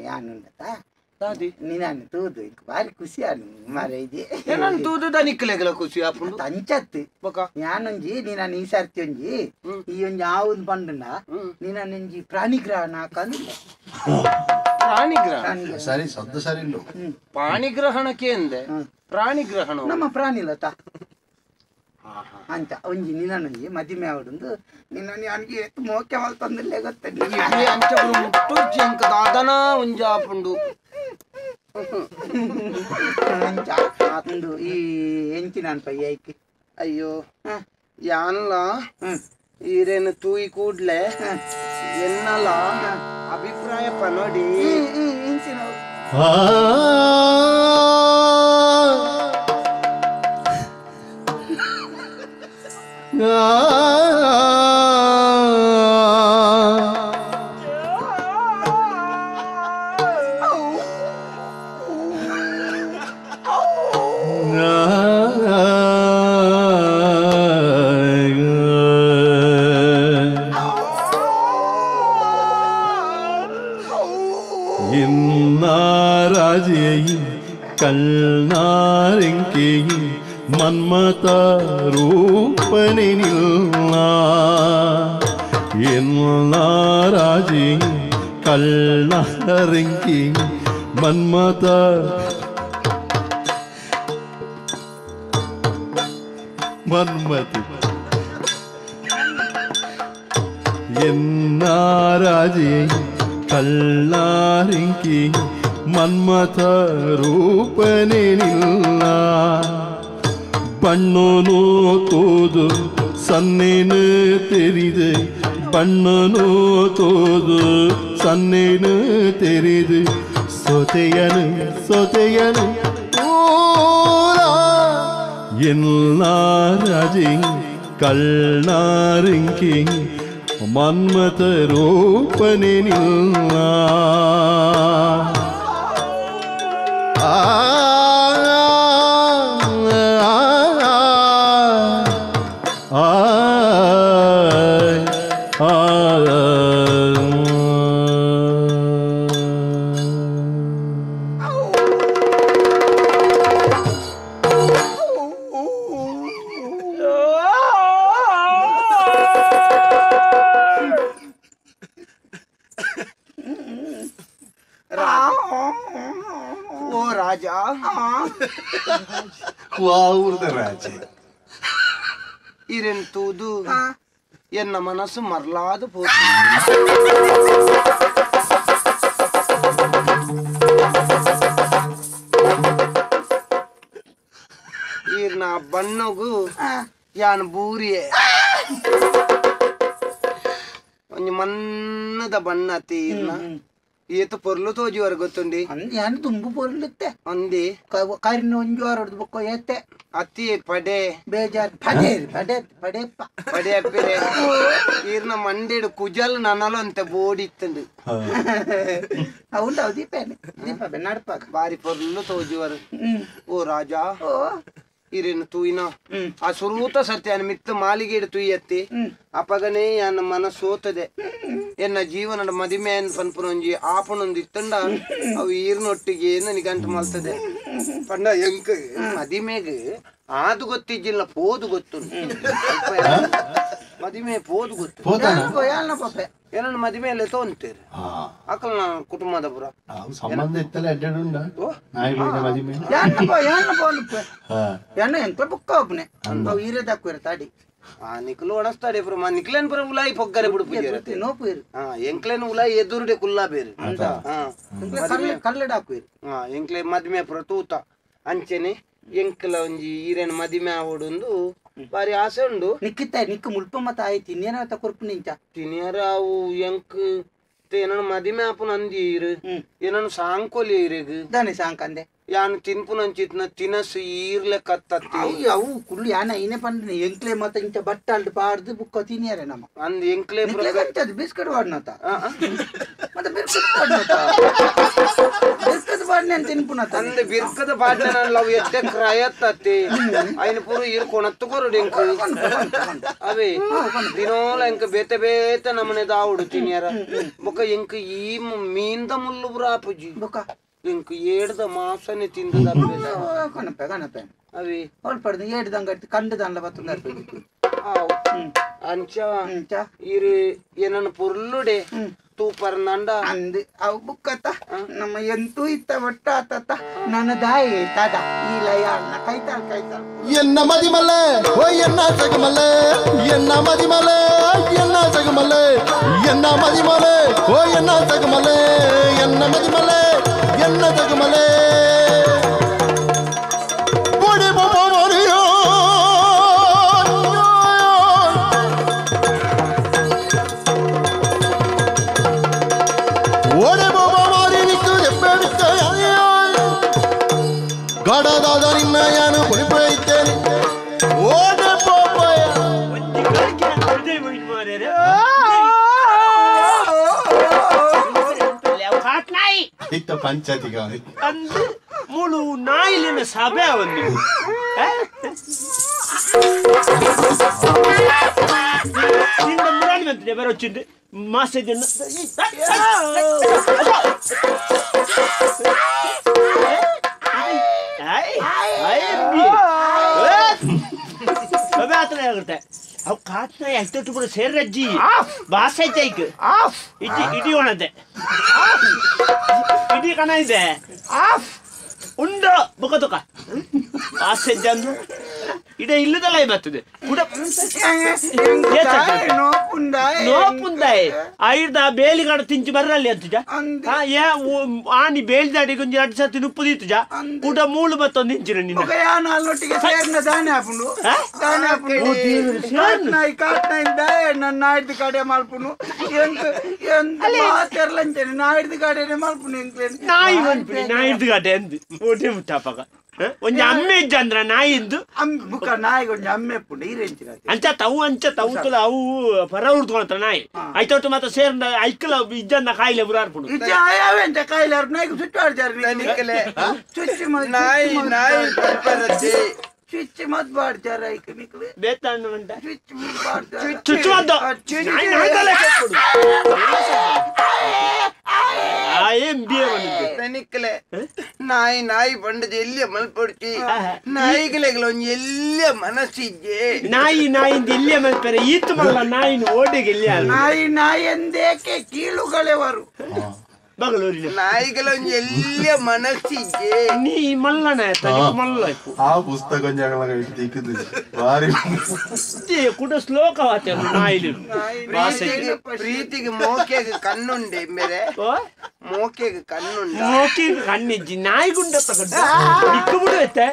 ಯಾನುಂಡತ ನೀನಾನು ತೂದು ಈಗ ಬಾರಿ ಖುಷಿ ಆನು ಮಾರೆ ಇದೆ ನಾನು ತೂದು ದನಿಕ್ಲೆಗಲ ಖುಷಿ ಆಪುಂಡು ಅಂಚತ್ತು ಯಾನೊಂಜಿ ನೀನಾನು ಈ ಸರ್ತಿ ಒಂಜಿ ಈ ಒಂಜಿ ಆವುದ್ ಬಂಡುಂಡ ನೀನಾನೊಂಜಿ ಪ್ರಾಣಿಗ್ರಹಣ ಹಾಕಂದಿಲ್ಲ ಪ್ರಾಣಿಗ್ರಹಣ ಸರಿ ಸದ್ದು ಸರಿ ಪ್ರಾಣಿಗ್ರಹಣಕ್ಕೆ ಎಂದೆ ಪ್ರಾಣಿಗ್ರಹಣ ನಮ್ಮ ಪ್ರಾಣಿಲತ ಅಂತ ಒಂಜಿ ನೀನೊಂಜಿ ಮದಿಮೆ ಆವಡುಂದು ನಿನ್ನ ನನಗೆ ಮೋಕೆ ಮಲ್ತಂದಿಲ್ಲೇ ಗೊತ್ತ ದಾದನ ಒಂಜಾಪುಂಡು ಅಂದು ಈ ಎಂಚಿನ ಪಯ್ಯ ಐಕಿ ಅಯ್ಯೋ ಯಾನಲ್ಲ ಈರೇನು ತೂಯಿ ಕೂಡ್ಲೆ ಎನ್ನಲ್ಲ ಅಭಿಪ್ರಾಯಪ್ಪ ನೋಡಿ ಎಂಚಿನ ಕಲ್ನಾರಿಂಕಿ ಮನ್ಮತ ರೂಪನೆ ನಿಲ್ಲ ಎಲ್ಲ ರಾಜಿ ಕಲ್ನಾರಿಂಕಿ ಮನ್ಮತ ಮನ್ಮತಿ ಎನ್ನ ರಾಜಿ ಕಲ್ನಾರಿಂಕಿ ಮನ್ಮಥ ರೂಪನೆ ನಿಲ್ಲ ಬಣ್ಣನು ತೋದು ಸನ್ನೇನು ತೆರಿದು ಬಣ್ಣನು ತೋದು ಸನ್ನೇನು ತೆರಿದು ಸೊತೆಯನು ಊರ ಎಲ್ಲ ರಾಜಿ ಕಲ್ನಾರಿಂಕಿ ಮನ್ಮಥ ರೂಪನೆ ನಿಲ್ಲ ಓ ರಾಜ ಊರ್ದ ರಾಜ ಇರೆಂತೂದು ಎನ್ನ ಮನಸ್ಸು ಮರಲಾದು ಪೋತು ಈರ್ನ ಬಣ್ಣಗೂ ಯಾನ್ ಬೂರಿಯೇ ಒಂಜಿ ಮನ್ನದ ಬಣ್ಣ ಅತ್ತಿ ಈರ್ನ ಏತು ಪೊರ್ಲು ತೋಜಿವರ್ ಗೊತ್ತುಂಡಿ ಯಾನು ತುಂಬು ಪೊರ್ಲುತ್ತೆ ಅಂದಿ ಕರಿನ ಒಂಜು ಆರೋದು ಬೊಕ್ಕ ಏತೆ ಅತ್ತಿ ಪಡೆ ಬೇಜಾರ್ ಪಡೆ ಪಡೆ ಪಡೆಪ್ಪ ಪಡೆ ಅಪ್ಪಿರೆ ಈರ್ನ ಮಂಡೇಡು ಕುಜಲ್ ನನಲು ಅಂತ ಬೋಡಿತ್ತಂಡು అవును దీప నడపాక ಬಾರಿ ಪೊರ್ಲು ತೋಜಿವರ್ ಓ ರಾಜ ಇರೇನು ತೂಯಿನ ಆ ಸುರೂತ ಸತ್ಯ ಮಿತ್ತ ಮಾಲಿಗೇಡು ತುಯ್ಯತ್ತಿ ಅಪಗನೇ ನನ್ನ ಮನಸ್ಸು ಸೋತದೆ ಎನ್ನ ಜೀವನದ ಮದಿಮೆ ಪನ್ಪುನೊಂಜಿ ಆಪಣೊಂದು ಇತ್ತಂಡ ಅವು ಈರ್ನೊಟ್ಟಿಗೆ ನನಗಂಟು ಮಲ್ತದೆ ಪಂಡ ಎಂಕ ಮದಿಮೆಗೆ ಆದು ಗೊತ್ತಿದ್ದಿಲ್ಲ ಪೋದು ಗೊತ್ತುಂಟು ಮದಿಮೆ ಪೋದು ಗೊತ್ತು ಏನನ್ನ ಮದಿಮೆಯಲ್ಲೇ ತೋಂತೀರಿ ಅಕಲ್ ಕುಟುಂಬದ ಪುರ ಸಂಬಂಧ ಇತ್ತಲ್ಲ ಅಡ್ಡಾಡುಂಡ ಎಣ್ಣ ಎಂಕ್ಲ ಬುಕ್ಕ ಒಬ್ಬನೇ ಈರೇ ದಾಕ್ವಿರ ತಾಡಿ ನಿಕ್ಲು ಒಣಸ್ತಾಡೆ ಪುರ ನಿಕ್ಲೇನ್ ಪುರ ಉಲಾಯಿ ಪೊಗ್ಗರೆ ಬಿಡು ನೋಪು ಎಂಕ್ಲೇನ್ ಉಲಾಯಿ ಎದುರುಡೆ ಕುಲ್ಲಾ ಬೇರೆ ಕಲ್ಲಡ ಹಾಕುವಿರಿ ಎಂಕ್ಲೆ ಮದಿಮೆ ಪುರ ತೂತ ಅಂಚೆನೆ ಎಂಕ್ಲ ಒಂಜಿ ಈರೇನ್ ಮದಿಮೆ ಆವೊಂದು ಬಾರಿ ಆಸೆ ಉಂಡು ನಿಕ್ಕ ಮುಲ್ಪ ಮತ ಆಯ್ತು ಇನ್ನೇನ ಕೊರ್ಪು ನಿಂಚ ತಿನ್ಯಾರ ಅವು ಎಂಕ್ ಏನನ್ನು ಮದಿಮೆ ಆಪುನ ಅಂದೀರು ಏನನ್ನು ಸಾಂಕೋಲಿ ಇರೆಗ್ ದಾನೆ ಸಾಂಕಂದೆ ಯಾನು ತಿನ್ಪುನಂಚಿತ್ನ ತಿನಸು ಈರ್ಲೆ ಕತ್ತತ್ತಿ ಅವು ಕುಳ್ಳು ಯಾನ ಐನೆ ಪಂಡ ಎಂಕ್ಲೆ ಮತ ಇಂಚ ಬಟ್ಟಲ್ಡು ಪಾಡ್ದು ಬುಕ್ಕ ತಿನ್ಯಾರೆ ನಮ್ಮ ಅಂದ್ ಎಂಕ್ಲೆ ಬಿಸ್ಕಟ್ ಬಾಡ್ನತ ಮತ್ತೆ ಬಿರ್ಕದ ಬಾಡ್ನೆ ತಿನ್ಪುನತ ಅಂದ್ ಬಿರ್ಕದ ಬಾಡ್ನೆ ಅವು ಎತ್ತೆ ಕ್ರಯತ್ತತ್ತಿ ಐನ ಪೂರ ಈರ್ ಕೊಣತ್ತು ಕೊರಡು ಎಂಕ್ ಅವೇ ದಿನೋಲ ಎಂಕ್ ಬೇತೆ ಬೇತೆ ನಮ್ಮನೆ ದಾವುಡು ತಿನ್ಯಾರ ಬೊಕ್ಕ ಎಂಕ್ ಈ ಮೀನ್ದ ಮುಳ್ಳು ಬುರ ಆಪುಜಿ ಬೊಕ್ಕ ಎಂಕ್ ಏಡ್ದ ಮಾಸನೆ ತಿಂದ ಕಣಪೆ ಕಣಪೆ ಅವಿ ಹೊಲ್ಪಡ್ದು ಏಡ್ದಂಗ ಕಂಡು ದಾನ್ಲ ಬತ್ತು ಅಂಚ ಇರು ಏನನ್ನು ಪುರ್ಲುಡೆ ತೂಪರ್ ನಂಡ ಅಂದ್ ಅವು ಬುಕ್ಕತ್ತ ನಮ್ಮ ಎಂತೂ ಇತ್ತ ಬಟ್ಟ ಆತತ್ತ ನನ್ನ ದಾಯಿ ತಡ ಈ ಲಯ ಕೈತಾಳ ಎನ್ನ ಮದಿಮಲೆ ಓ ಎನ್ನ ಜಗಮಲೆ ಎನ್ನ ಮದಿಮಲೆ ಎನ್ನ ಜಗಮಲೆ ಎನ್ನ ಮದಿಮಲೆ ಓ ಎನ್ನ ಜಗಮಲೆ ಎನ್ನ ಮದಿಮಲೆ ಎನ್ನ ಜಗಮಲೆ ಬೊಡೆ ಬೊಬ್ಬ ಮರಿಯೋ ಓಡೆ ಬೊಬ್ಬ ಮಾರಿ ನಿಕ್ಕು ಎಪ್ಪೆ ಬಿಕ್ಕ ಗಡದಾದ ನಿನ್ನ ಯಾನು ಕುಣಿಪು ಇದ್ದೇನೆ ಓಡೆ ಬೊಬ್ಬಯ ಪಂಚಾಯತಿ ಅಂದು ಮೂಳು ನಾಯಿಲಿನ ಸಭೆ ಒಂದು మురాని మంత్రి ఎవరు వచ్చింది మాస్టర్ ಆಗುತ್ತೆ ಅವು ಕಾಟ್ನ ಎಷ್ಟು ಕೂಡ ಸೇರ್ರಜ್ಜಿ ಬಾಸ್ ಐತೆ ಈಗ ಇಡಿ ಒಣದೆ ಇಡಿ ಕಣ ಇದೆ ಉಂಡು ಬುಕ್ಕ ತುಕ ಬಾಸ್ ಅಂದು ಇಡೇ ಇಲ್ಲದಲ್ಲ ಬರ್ತದೆ ನೋಪುಂದಾಯ್ ಐರ್ದ ಬೇಲಿಗಾಡ ತಿಂಚಿ ಬರ್ರಲ್ಲಿ ಅಂತಜ ಆನಿ ಬೇಲ್ದಾಡಿ ಕೊಂಚ 2 ಸರ್ತಿ ನುಪ್ಪುದಿತ್ತು ಜಾ ಕೂಡ ಮೂಳು ಬತ್ತೊಂದು ಇಂಚಿನ ನಿನ್ನ ನಾಲ್ನೊಟ್ಟಿಗೆ ಸೇರ್ನ ದಾನೆ ಹಾಪುಂಡು ನನ್ನ ನಾಯ್ದು ಕಡೆ ಮಲ್ಪುನು ಮಾತೆರ್ಲಂಚನೆ ನಾಯ್ದು ಕಡೆನೆ ಮಲ್ಪುನು ನಾಯಿ ಮಲ್ಪುನಿ ನಾಯ್ದು ಕಡೆ ಅಂದು ಓಟೆ ಮುಟ್ಟಾಪಗ ಒಂಜಿ ಅಮ್ಮೆ ಇಜ್ಜಂದ್ರ ನಾಯಿಂದು ಬುಕ್ಕ ನಾಯಿಗೆ ಒಂಜಿ ಅಮ್ಮೆ ಪುಂಡ ಈರೆಂಚಿನ ಅಂಚ ತವು ತುಲ ಅವು ಪರ ಉಡ್ಕೊಳ್ತಾರ ನಾಯಿ ಐತೊಟ್ಟು ಮತ್ತೆ ಸೇರ್ನ ಐಕ್ಕಲ ಇಜ್ಜಂದ ಕಾಯಿಲೆ ಬುರಾರ್ಪುಂಡು ಎಂತ ಕಾಯಿಲೆ ನಾಯಿಗೆ ಸುಟ್ಟು ಆಡ್ತಾರೆ ಚುಚ್ಚಿ ಮತ್ ಬಾಡ್ತಾರ ಐಕ ನಿಕ್ಲೆ ಬೇತಾಣ್ಣು ಅಂತ ಚುಚ್ಚಿ ಮದ್ದು ನಿಕ್ಲೆ ನಾಯಿ ನಾಯಿ ಪಂಡದ ಎಲ್ಲಿಯ ಮಲ್ಪಡ್ತಿ ನಾಯಿಗಳೆಗಳ ಒಂದು ಎಲ್ಲಿಯ ಮನಸ್ಸಿದ್ದೆ ನಾಯಿಂದ ಎಲ್ಲಿಯ ಮಲ್ಪರೆ ಈತು ಮಲ್ಲ ನಾಯಿನ ಓಡಿಗೆ ಎಲ್ಲಿಯ ನಾಯಿ ಎಂದೇಕೆ ಕೀಳುಗಳೆವರು ಬಗಲೂರಿನ ನಾಯಿಗಳ ಎಲ್ಲಿಯ ಮನಸ್ಸಿಗೆ ನೀ ಮಲ್ಲನ ಮಲ್ಲ ಆ ಪುಸ್ತಕ ಭಾರಿ ಕೂಡ ಶ್ಲೋಕವಾತ ನಾಯಿಲಿ ಪ್ರೀತಿಗೆ ಮೋಕೆಗೆ ಕಣ್ಣುಂಡೆ ಬೇರೆ ಮೋಕೆಗೆ ಕಣ್ಣುಂಡೆ ಮೋಕೆಗೆ ಕಣ್ಣಿಜ್ಜಿ ನಾಯಿ ಗುಂಡ ತಗೊಂಡು ಬಿಟ್ಟು ಬಿಡುತ್ತೆ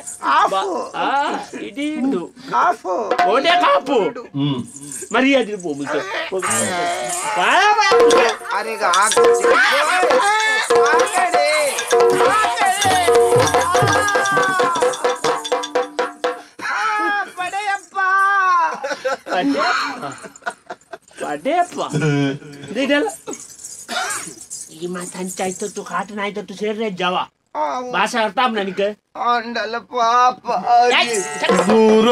ಇಡೀ ಓಡೆ ಕಾಪು ಮರ್ಯಾದೆ ಹೋಗ್ಬಿಟ್ಟು ಅರೆಗ ಈ ಮಾತಾಯ್ತು ಕಾಟನಾಯ್ತು ಸೇರ್ರೆ ಜವ ಭಾಷೆ ಅರ್ಥ ನನಗೆ ಅಂಡಲ ಪಾಪ ದೂರ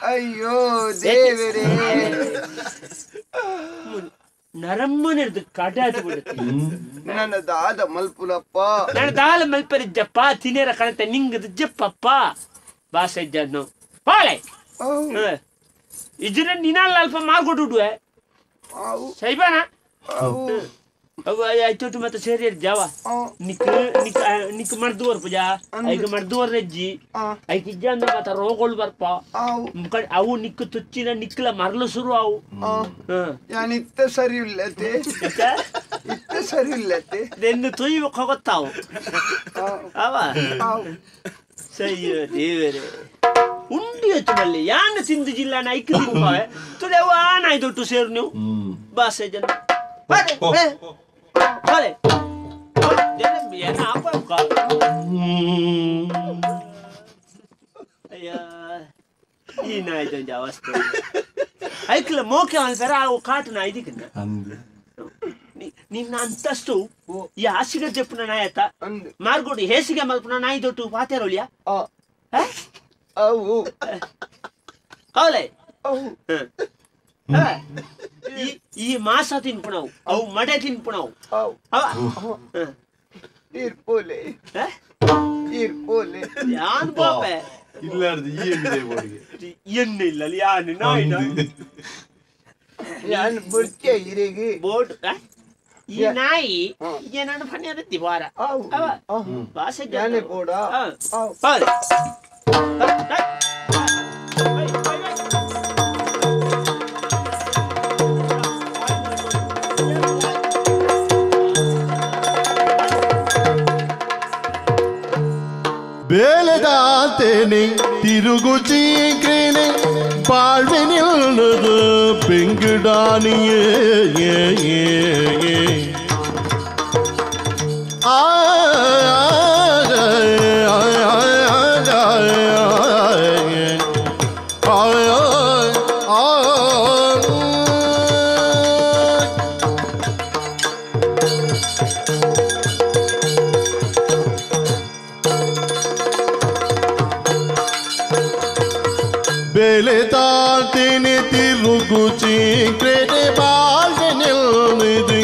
ಅಯ್ಯೋ ದೇವರೇ ನರಮ್ಮನಿರ್ದು ಕಡಾದು ಬಿಡುತ್ತೆ ನನ್ನ ದಾದ ಮಲ್ಪುಲಪ್ಪ ನನ್ನ ದಾಲ ಮಲ್ಪರಿಜ್ಜಪ್ಪ ತಿನೇರ ಕಣತೆ ನಿಂಗದ ಜಪ್ಪಪ್ಪ ಬಾಸಜ್ಜನ್ನು ಬಾಳೆ ಇದನ್ನ ನಿನಾಲ್ ಅಲ್ಪ ಮಾಡ್ಕೊಡುವೆ ಸೈಬಾನ ಅವು ಆಯ್ತು ಮತ್ತೆ ಸೇರಿ ಜಾವ ನಿಕ್ ಮರ್ದುವರ್ ಪೂಜಾ ಐಕ ಮರ್ದುವರ್ ರಜ್ಜಿ ಐಕ ಇಜ್ಜ ಅಂದ್ರೆ ಮತ್ತೆ ರೋಗಗಳು ಬರ್ಪ ಅವು ನಿಕ್ಕು ತುಚ್ಚಿನ ನಿಕ್ಕಲ ಮರಲು ಶುರು ಅವು ನಾನು ಇತ್ತ ಸರಿ ಇಲ್ಲತೆ ಇತ್ತ ಸರಿ ಇಲ್ಲತೆ ನಿನ್ನ ತುಯ್ಬೇಕು ಹೋಗುತ್ತಾವು ಅವ ಸಯ್ಯೋ ದೇವರೇ ಉಂಡಿ ಹೊತ್ತಿನಲ್ಲಿ ಯಾನ ತಿಂದು ಜಿಲ್ಲಾನ ಐಕ ತಿನ್ಪಾವೆ ತುದೇವ ಆನಾಯ್ತು ಸೇರು ನೀವು ಬಾಸೆ ಜನ Vale. Viene apa buka? Ayah, ini aja Jawa tuh. Ayo kalau mau ke mana cara aku kata naik di kena. Ni nantas tuh, ya asik aja pernah naik tak? Margodi, hesiga mal pernah naik tuh pater olia? Oleh. ಈ ಮಾಸ ತಿನ್ಪುಣವು ಅವು ಮಡೆ ತಿನ್ಪುಣವು ಇರ್ಪೋಲೆ ಇರ್ಪೋಲೆ ಯಾನ್ ಪಾಪೆ ಇಲ್ಲಾರ್ದು ಎಣ್ಣೆ ಇಲ್ಲ ಯಾನು ನಾಯಿನ ಯಾನ್ ಬುರ್ಕೆ ಇರೆಗೆ boat ಈ ನಾಯಿ ಏನಾನು ಫನಿ ಅದತ್ತಿ ಬಾರ ಭಾಷೆ ಜಾನೆ ಬೋಡ ಬೇಲೆದಾತೇನೆ ತಿರುಗುಚೀಕ್ರೇನೆ ಬಾಳ್ವೆನಿಲ್ಲದು ಬೆಂಗಡಾನಿಯೇ ಆ ಬೇಲೆ ತಾಳ್ತೇನೆ ತಿರುಗುಚಿ ಕ್ರೇಡೆ ಬಾಳ್ಗೆ ನಿಲ್ನಿದು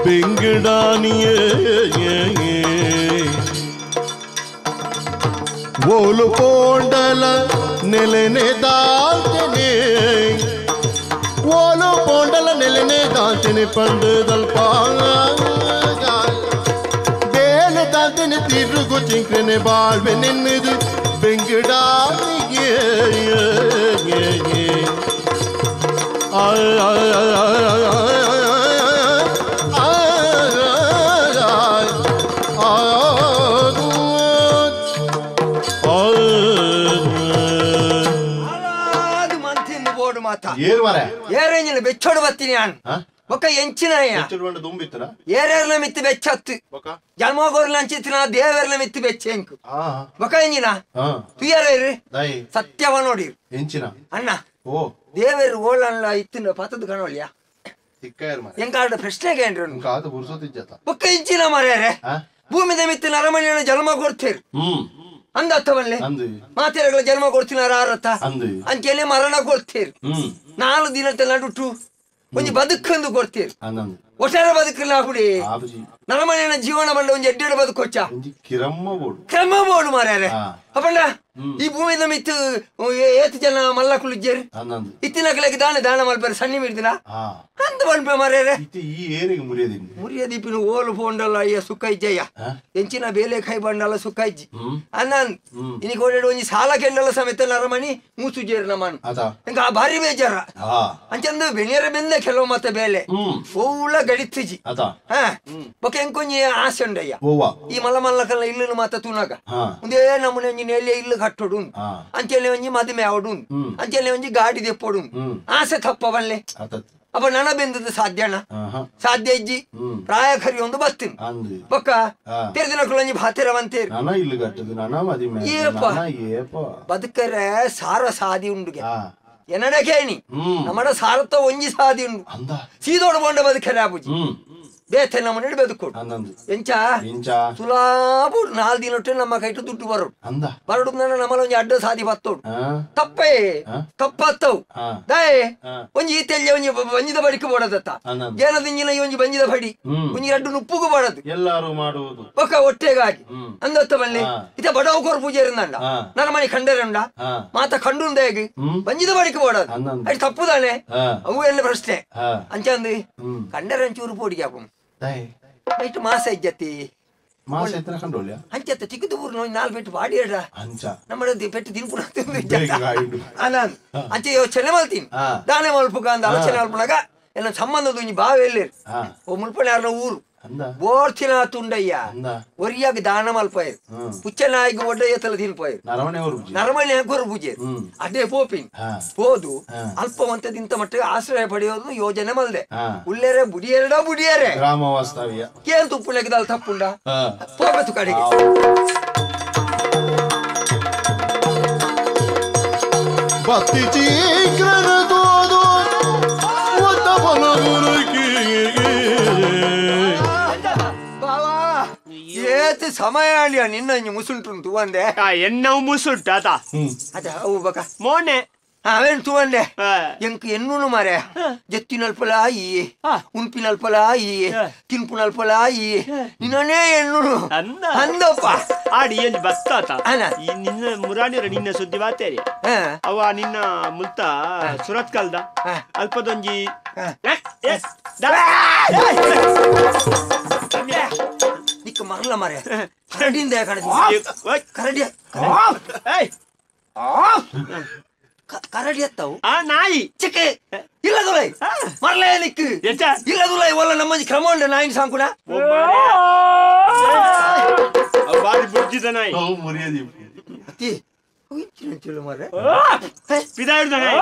ಬೆಂಗಡಾನಿಯೇ ಓಲು ಪೋಂಡಲ ನೆಲೆನೆ ದಾಳ್ತೇನೆ ಓಲು ಪೋಂಡಲ ನೆಲೆನೆ ದಾಳ್ತೇನೆ ಪಂಡದಲ್ಪ ಬೇಲೆ ತಾಳ್ತೇನೆ ತಿರುಗುಚಿ ಕ್ರೇಡೆ ಬಾಳ್ವೆ ನಿನ್ನಿದು ಬೆಂಗಡಾನಿಯೇ ಏರೇಂಜಿನ ಬೆಚ್ಚೋಡು ಬರ್ತೀನಿ ನಾನು ಒಕ್ಕ ಎಂಚಿನ ಏರೇರ್ಲ ಮಿತ್ತು ಬೆಚ್ಚತ್ತು ಜನ್ಮಗೋರ್ಲ ಅಂಚಿತ್ತಿನ ದೇವೇರ್ಲ ಮಿತ್ತು ಬೆಚ್ಚೆಂಕು ಒಕ್ಕ ಎಂಜಿನ ತುಯ್ಯಾರೇರಿ ಸತ್ಯವ ನೋಡಿ ಎಂಚಿನ ಅಣ್ಣ ದೇವೇರು ಓಳಲ್ಲ ಇತ್ತಿನ ಪತದ ಕಣೋಳಿಯ ಎಂಕಾಡ ಪ್ರಶ್ನೆಗೆ ಏನ್ರು ಕಾದು ಬುರ್ಸೋತಿಜ್ಜತ ಒಕ್ಕ ಇಂಚಿನ ಮಾರ್ಯಾರೆ ಭೂಮಿ ಮಿತ್ತ ನರಮಣಿಯನ್ನು ಜನ್ಮ ಕೊಡ್ತೀರಿ ಅಂದ ಅರ್ಥವಲ್ಲೇ ಮಾತೆರಗಳ ಜನ್ಮ ಕೊಡ್ತೀನಾರ ಆರತ್ತ ಅಂಚೆಲೆ ಮರಣ ಕೊಡ್ತೀರಿ 4 ದಿನದ ನಡುಟು ಒಂಜಿ ಬದುಕಂದು ಕೊಡ್ತೀರಿ ಒಟ್ಟಾರೆ ಬದುಕಲ್ಲ ಹುಡಿ ನರಮಣಿಯನ ಜೀವನ ಬಂಡ ಒಂಜಿ ಎಡ್ಡೆಡು ಬದುಕೊಚ್ಚ ಕ್ರಮ ಬೋಡು ಮಾರ್ಯಾರೆ ಅಪ್ಪಂಡ ಈ ಭೂಮಿ ಮಿತ್ತು ಏತ್ ಜನ ಮಲ್ಲ ಕುಳಿಜ್ಜೇರಿ ಇತ್ತಿನ ಕಲೆಗೆ ದಾನ ಮಲ್ಪೇರು ಸಣ್ಣ ಮಿಡ್ದಿನ ಅಂತ ಬಂದ್ಪೆ ಮಾರ್ಯಾರೆ ಮುರಿಯದೀಪಿನ ಓಲು ಪೋಂಡಲ್ಲ ಅಯ್ಯ ಸುಕ್ಕ ಇಜ್ಜಯ್ಯ ಎಂಚಿನ ಬೇಲೆ ಕೈ ಬಂಡಲ್ಲ ಸುಕ್ಕ ಇಜ್ಜಿ ಅನ್ನನ್ ಇನಿ ಕೋಡೆಡು ಒಂಜಿ ಸಾಲ ಕೆಂಡಲ್ಲ ಸಮೇತ ನರಮಣಿ ಮೂಸುಜೇರಿ ನಮ್ಮನು ಎಂಕ ಆ ಭಾರಿ ಬೇಜಾರ ಅಂಚಂದು ಬೆಣಿಯರ ಬೆಂದೆ ಕೆಲವು ಮತ್ತೆ ಬೇಲೆ ಓಲ ಗಡಿತ್ತಿಜಿ ಬೊಕ ಎಂಕೊಂಜಿ ಆಸೆ ಉಂಡಯ್ಯ ಈ ಮಲ್ಲ ಕಲ್ಲ ಇಲ್ಲು ಮಾತ ತೂನಗ ಒಂದೇ ನಮ್ಮನೆ ಒಂಜಿ ನೆಲೆ ಇಲ್ಲು ಕಟ್ಟೋಡು ಅಂಚೆಲೆ ಒಂಜಿ ಮದುವೆ ಆವಡು ಅಂಚೆಲೆ ಒಂಜಿ ಗಾಡಿ ದೆಪ್ಪೋಡು ಆಸೆ ತಪ್ಪ ಬಲ್ಲೆ ಅಪ್ಪ ನನ ಬೆಂದದ್ದು ಸಾಧ್ಯಣ್ಣ ಸಾಧ್ಯ ಇಜ್ಜಿ ಪ್ರಾಯ ಕರಿ ಒಂದು ಬತ್ತೀನಿ ಬೊಕ್ಕ ತೆರೆದಿನ ಒಂಜಿ ಭಾತಿರವಂತೇರಿ ಬದುಕರೆ ಸಾರ ಸಾದಿ ಉಂಡುಗೆ ಎನ್ನಡ ಕೇಣಿ ನಮ್ಮಡ ಸಾರತ್ತ ಒಂಜಿ ಸಾದಿ ಉಂಡು ಸೀದೋಡು ಬೋಂಡ ಬದುಕರೆ ಆಬುಜಿ ಬೇತೆ ನಮ್ಮನೆ ಬದುಕೋಡು ಎಂಚ ಸುಲಾಬು 4 ದಿನ ನಮ್ಮ ಕೈಟು ದುಡ್ಡು ಬರೋಡು ನಮ್ಮಲ ಒಂಜಿ ಅಡ್ಡ ಸಾದಿ ಬತ್ತೋಡು ತಪ್ಪೇ ತಪ್ಪತ್ತವು ದಯೆ ಒಂಜಿ ಈತೆಲ್ಯ ಒಂಜಿ ಬಂಜಿದ ಬಡಿಕೆ ಬೋಡದತ್ತ ಜನದಿಂಜಿನ ಒಂಜಿ ಬಂಜಿದ ಬಡಿ ಒಂಜಿ 2 ನುಪ್ಪುಗು ಬಡದು ಎಲ್ಲಾರು ಮಾಡುವುದು ಒಕ್ಕ ಒಟ್ಟೆಗಾಗಿ ಅಂದತ್ತ ಬಲ್ಲೆ ಇತ ಬಡವಕೋರು ಪೂಜೆ ಇರಂದಂಡ ನನ್ನ ಮನೆ ಕಂಡರಂಡ ಮಾತ ಕಂಡುಂದೇಗಿ ಬಂಜಿದ ಬಡಿಕೆ ಬೋಡದು ಅದು ತಪ್ಪುದಾನೆ ಅವು ಎಲ್ಲ ಪ್ರಶ್ನೆ ಅಂಚಂದು ಕಂಡರಂಚೂರು ಪೋಡಿಗೆ ಹಾಕು ಇಷ್ಟು ಮಾಸ ಇಜ್ಜತಿ ಅಂಚತ್ತ ಚಿಕ್ಕದು ಊರು ನೋಡಿ 4 ಪೆಟ್ಟು ಬಾಡಿ ಹೇಳ್ರ ನಮ್ಮ ಪೆಟ್ಟು ತಿನ್ಪುಣ ಅಂಚೆ ಯೋಚನೆ ಮಲ್ತೀನಿ ದಾನೆ ಮಲ್ಪುಗ ಅಂದ ಆಲೋಚನೆ ಮಲ್ಪನಾಗ ಎಲ್ಲ ಸಂಬಂಧದ ಬಾವಿ ಎಲ್ಲಿ ಓ ಮುಲ್ಪನೆ ಯಾರನ್ನ ಊರು ಬೋರ್ತಿನ ತುಂಡಯ್ಯ ಒರಿಯಾಗ ದಾನ ಮಲ್ಪಾಯರು ಪುಚ್ಚನಾಯಿಗೆ ಒಡ್ಡ ಎತ್ತಲ ತಿನ್ಪಾಯರು ನರಮಣಿ ಗೊರು ಪೂಜೆ ಅದೇ ಪೋಪಿನ್ ಹೋದು ಅಲ್ಪವಂತದಿಂತ ಮಟ್ಟಿಗೆ ಆಶ್ರಯ ಪಡೆಯೋದು ಯೋಜನೆ ಮಲ್ದೆ ಉಳ್ಳೇರೆ ಬುಡಿಯರೆ ಕೇನ್ ತುಪ್ಪುಲೆಗದಲ್ಲಿ ತಪ್ಪುಂಡ ಹೋಗತ್ತು ಕಡೆಗೆ ಸಮಯ ಅಳಿಯ ನಿನ್ನ ಮುಸುಂಟು ತುವಂದೆ ಎನ್ನ ಮುಸುಂಟ ಅದ ಅವು ಬಕ ಮೋನೆ ಅವೇನು ತುವಂದೆ ಎಂಕ್ ಎನ್ನೂನು ಮಾರೆ ಜತ್ತಿನಲ್ಪಲ ಈ ಉನ್ಪಿನಲ್ಪಲ ಈ ತಿನ್ಪುನಲ್ಪಲ ಈ ನಿನ್ನೇ ಎನ್ನೂನು ಅಂದಪ್ಪ ಆಡಿ ಏನ್ ಬಸ್ತಾತ ನಿನ್ನ ಮುರಾಣಿರ ನಿನ್ನ ಸುದ್ದಿ ಮಾತೇರಿ ಅವ ನಿನ್ನ ಮುಲ್ತ ಸುರತ್ ಕಲ್ದ ಅಲ್ಪದೊಂಜಿ ನಿಕ್ಕ ಮರಲ ಮಾರೆ ಕರಡಿಂದ ಕರಡಿ ಕರಡಿ ಎತ್ತವು ನಾಯಿ ಚಿಕ್ಕೆ ಇಲ್ಲದುಲೈ ಮರಲೇ ನಿಕ್ಕು ಇಲ್ಲದುಲೈ ಒಲ್ಲ ನಮ್ಮ ಕ್ರಮ ಉಂಡ ನಾಯಿನ ಸಾಂಕುನ ಬಾರಿ ಬುರ್ಜಿದ ನಾಯಿ ಅತಿ ಹೋಗಿಂಚಿನ ಮಾರೆ ಪಿದಾ ಹಿಡ್ದ ನಾಯಿ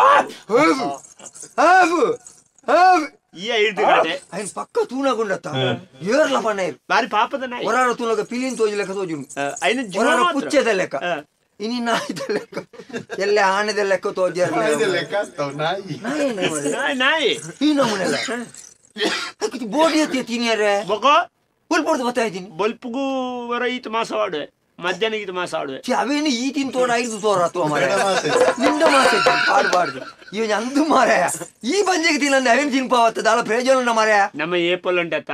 ఆయన పక్క తూనగుండత ఏర్ల పన్నైరు బారి పాపద నాయి ఒరార తూనగ పిలిన్ తోజి లెక్క తోజును ఆయన ఒరార పుచ్చెద లెక్క ఇని నాయిద లెక్క ఎల్ల ఆనెద లెక్క తోజారు ನಾಯಿದ ಲೆಕ್ಕ ನಾಯಿ ನಾಯಿ ಈ ನಮೂನೆಲ್ಲ ಅಕಿತಿ ಬೋಡಿ ಅತಿ ತಿನಿಯರೆ ಬೊಕ ಬಲ್ಪೊರ್ದು ಬತ್ತಾ ಇದೀನಿ ಬಲ್ಪುಗು ವರ ಈತ ಮಾಸವಾಡೆ ಮಧ್ಯಾಹ್ನ ಈತ ಮಾಸವಾಡೆ ಅವೇನು ಈ ತಿನ್ ತೋಡ 5 ತೋರ ಮಾರೆ ನಿಂದ ಮಾಸೆ ಪಾಡ್ಬಾರ್ದು ಇವ ಅಂದು ಮಾರೆ ಈ ಬಂಜೆಗೆ ತಿನ್ನಂದೆ ಅವೇನು ತಿನ್ಪಾವತ್ತ ದಾಳ ಪ್ರಯೋಜನ ಮಾರೆ ನಮ್ಮ ಏಪಲ್ ಉಂಟತ್ತ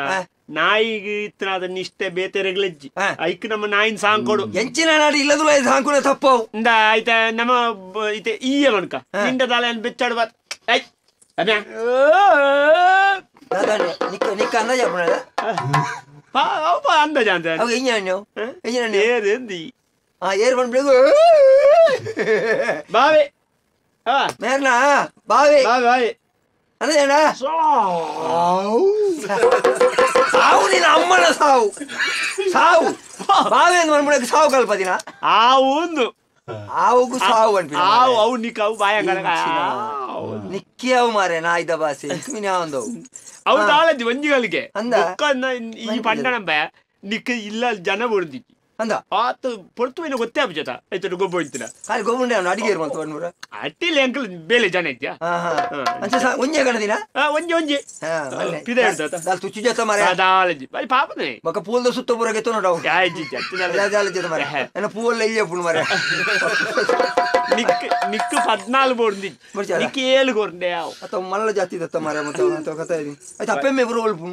ನಾಯಿಗೆ ಇತ್ತನಾದ ನಿಷ್ಠೆ ಬೇತೆರೆಗ್ಲೆಜ್ಜಿ ಐಕ್ ನಮ್ಮ ನಾಯಿನ ಸಾಂಕೊಡು ಎಂಚಿನ ನಾಡಿ ಇಲ್ಲದುಲ ಸಾಂಕುನ ತಪ್ಪವು ಇಂದ ಆಯ್ತ ನಮ್ಮ ಇತೆ ಈಯ ಮನ್ಕ ನಿಂದ ದಾಳ ಬೆಚ್ಚಾಡುವ ಐ ಅದ್ಯಾ ದಾದಾನೆ ನಿಕ್ಕ ಅಂದಾಜ ಪುನದ ಅಂದಾಜ ಅಂತ ಅವ ಎಂಜಾಣ್ಯೋ ಏರೆಂದಿ ಏರ್ ಬಂದ್ಬಿಡು ಬಾವೆ ಮೇರ್ನಾ ಬಾವೆ ಬಾವೆ ಅಂದಾಜಣ್ಣ ಸಾವು ನಿನ್ನ ಅಮ್ಮನ ಸಾವು ಸಾವು ಬಾವೆ ಅಂತ ಬಂದ್ಬಿಡಕ್ಕೆ ಸಾವು ಕಲ್ಪದಿನ ಆವು ಆವುಗೂ ಸಾವು ಅನ್ಪಿ ಅವು ನಿಕ್ಕಾವು ಬಾಯ ನಿಕ್ಕಿ ಅವು ಮಾರೆ ನಾಯ್ದ ಬಾಸೆ ಒಂದವು ಅವು ತಾಳದಿ ಒಂಜಿಗಳಿಗೆ ಅಂದ ಈ ಪಂಡನಂಬ ನಿಕ್ಕ ಇಲ್ಲ ಜನ ಬಡ್ದಿಕ್ಕಿ ಅಂದ ಆತು ಪೊರ್ತು ಮೇಲೆ ಗೊತ್ತೇ ಆಗ್ಬಿಜತ ಆಯ್ತು ಗೊಬ್ಬ ಇತ್ತಿನ ಕಾಲಿ ಗೊಬ್ಬುಂಡೆ ಅವನು ಅಡಿಗೆ ಇರುವಂತ ಬಂದ್ಬಿಡ ಅಟ್ಟಿಲಿ ಅಂಕಲ್ ಬೇಲೆ ಜನ ಇದ್ಯಾ ಅಂಚೆ ಒಂಜೆ ಗಣದಿನ ಒಂಜಿ ಒಂಜಿ ಪಿದ ಹಿಡ್ದ ದಾಲ್ ತುಚ್ಚು ಜತ ಮಾರೆ ದಾಳಜಿ ಬೈ ಪಾಪನೆ ಬಕ ಪೂಲ್ದ ಸುತ್ತ ಬುರಗೆ ತೋ ನೋಡವು ಯಾಯ್ಜಿ ದಾಲ ಜತ ಮಾರೆ ಎನ್ನ ಪೂವಲ್ಲ ಇಯ್ಯ ಪುಣ ಮಾರೆ ನಿಕ್ಕು 14 ಬೋರ್ದಿ ನಿಕ್ಕು 7 ಗೋರ್ಡೆ ಆವ್ ಅತ ಮಲ್ಲ ಜಾತಿ ದತ್ತ ಮಾರೆ ಮತ್ತೆ ಅಂತ ಕಥೆ ಇದೆ ಆಯ್ತು ಅಪ್ಪೆಮ್ಮೆ ಬರು ಒಲ್ಪು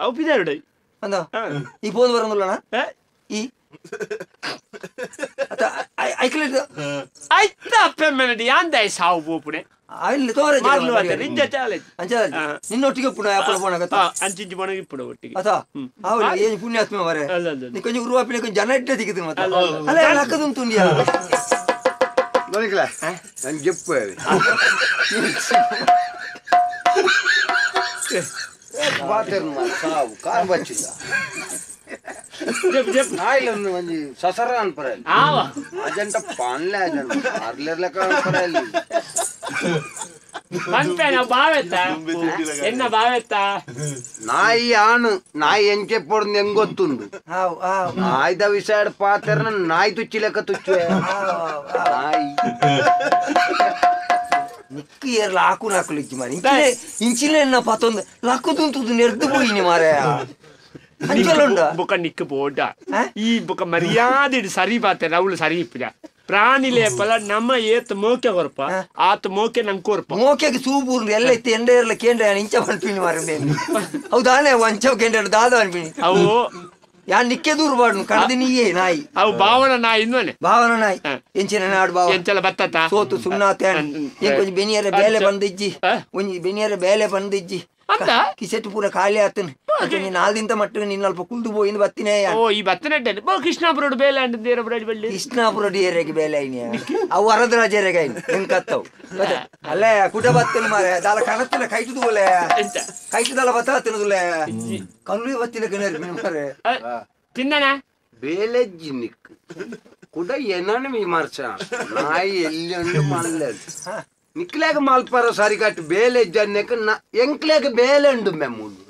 ಅವು ಪಿದ ಹಿಡ್ದ ಅಂದ ಈ ಫೋನ್ ಬರಂಗಿಲ್ಲಣ್ಣ ಈ ಅತ ಐಕ್ಲೆ ಆಯ್ತಾ ಅಪ್ಪೆಮ್ಮೆ ಯಾಂದ ಸಾವು ಬೋಪುಣೆ ಅಲ್ಲಿ ತೋರೆ ಮಾರ್ಲು ಅದ ನಿಂಜ ಚಾಲೆ ಅಂಚೆ ನಿನ್ನೊಟ್ಟಿಗೆ ಪುಣ ಯಾಪಲ ಪೋಣ ಕಥ ಅಂಚಿಂಚಿ ಪೋಣ ಇಪ್ಪುಡ ಒಟ್ಟಿಗೆ ಅತ ಅವಳು ಏನು ಪುಣ್ಯಾತ್ಮ ಮಾರೆ ನೀ ಕೊಂಚ ಉರುವಾಪಿನ ಕೊಂಚ ಜನ ಇಟ್ಟೆ ದಿಕ್ಕಿದ್ರು ಮತ್ತೆ ಅಲ್ಲ ಲಕ್ಕದುಂಟು ತುಂಡಿಯ ನೋಡಿಕ್ಲ ನಾನು ಜಪ್ಪು ಸಾವು ಕಾರ್ ಬಚ್ಚಿಲ್ಲ ನಾಯಿಲೊಂದು ಒಂಜಿ ಸಸರ ಅನ್ಪರಲ್ಲಿ ಅಜಂಟ ಪಾನ್ಲೆ ಅಜಂಟ ಅರ್ಲೆರ್ಲಕ ಅನ್ಪರಲ್ಲಿ ನಾಯಿ ಆಣು ನಾಯಿ ಎಂಚೆ ಪೊಡ್ದು ಹೆಂಗ್ ಗೊತ್ತುಂಡು ಆಯ್ದ ವಿಸಾಡ್ ಪಾತೆರ್ನ ನಾಯಿ ತುಚ್ಚಿ ಲೆಕ್ಕ ತುಚ್ಚುವೆ ನಾಯಿ ನಿಕ್ಕು ಏರ್ ಲಾಕು ನಾಕು ಇಚ್ಚಿ ಮಾರಿ ಇಂಚಿನ ಎನ್ನ ಪಾತೊಂದು ಲಾಕು ತುಂತುದು ನೆರ್ದು ಪೋಯಿನಿ ಮಾರೆ ಬೊಕ ನಿಕ್ಕು ಬೋಡ ಈ ಬೊಕ ಮರ್ಯಾದೆ ಸರಿ ಪಾತೆ ರೌಳು ಸರಿ ಇಪ್ಪಿದ ಪ್ರಾಣಿ ಲೇಪಲ ನಮ್ಮ ಏತ್ ಮೋಕೆ ಕೊರಪ ಆತ ಮೋಕೆ ನಂಗೆ ಕೊರಪ ಮೋಕೆಗೆ ಸೂಪೂರ್ದು ಎಲ್ಲ ಇತ್ತು ಎಂಡ ಇರಲ್ಲ ಕೇಂದ್ರ ಇಂಚ ಬಂದ್ಪಿನಿ ಮಾರ ಹೌದಾನೆ ವಂಚವ್ ಕೇಂದ್ರ ದಾದ ಅನ್ಪಿನಿ ಅವು ಯಾ ನಿಕ್ಕೆ ದೂರ ಬಾಡ್ನು ಕಣದಿ ನೀಯೇ ನಾಯಿ ಅವು ಭಾವನ ನಾಯಿ ಇನ್ನೊನೆ ಭಾವನ ನಾಯಿ ಎಂಚಿನ ನಾಡು ಭಾವ ಎಂಚಲ ಬತ್ತತ ಸೋತು ಸುಮ್ನಾತೆ ಕೊಂಚ ಬೆನಿಯರ ಬೇಲೆ ಬಂದಿಜ್ಜಿ ಒಂಜಿ ಬೆನಿಯರ ಬೇಲೆ ಬಂದಿಜ್ಜಿ ಕಿಸೆಟ್ಟು ಪೂರ ಖಾಲಿ ಆತನು ನೀನ್ ನಾಲ್ದಿಂತ ಮಟ್ಟಿಗೆ ನಿನ್ನ ಅಲ್ಪ ಕುಲ್ದು ಹೋಯಿಂದ ಬತ್ತಿನೇ ಓ ಈ ಬತ್ತನೆ ಕೃಷ್ಣಾಪುರ ಬೇಲೆ ಅಂಟೇರ ಬಳ್ಳಿ ಕೃಷ್ಣಾಪುರ ಡೇರೆಗೆ ಬೇಲೆ ಐನಿ ಅವು ವರದರಾಜರೆಗೆ ಐನಿ ಹೆಂಗ್ ಕತ್ತವು ಅಲ್ಲೇ ಕುಟ ಬತ್ತನು ಮಾರೆ ದಾಲ ಕಣತ್ತಿನ ಕೈಟುದು ಬೋಲೆ ಕೈಟುದಲ್ಲ ಬತ್ತ ತಿನ್ನದುಲೆ ಕಲ್ಲು ಬತ್ತಿನ ಕಣರಿ ಮಾರೆ ತಿನ್ನಣ ಬೇಲೆ ಜಿನಿಕ್ ಕುಡ ಏನನ್ನು ವಿಮರ್ಶ ನಾಯಿ ಎಲ್ಲಿ ಉಂಡು ಮಲ್ಲೆದು ನಿಕ್ಲೆಗ ಮಲ್ಪರ ಸರಿ ಕಟ್ಟು ಬೇಲೆ ಜನ್ನಕ್ಕೆ ಎಂಕ್ಲೆಗ ಬೇಲೆ ಉಂಡು ಮೆಮ್ಮುಂಡು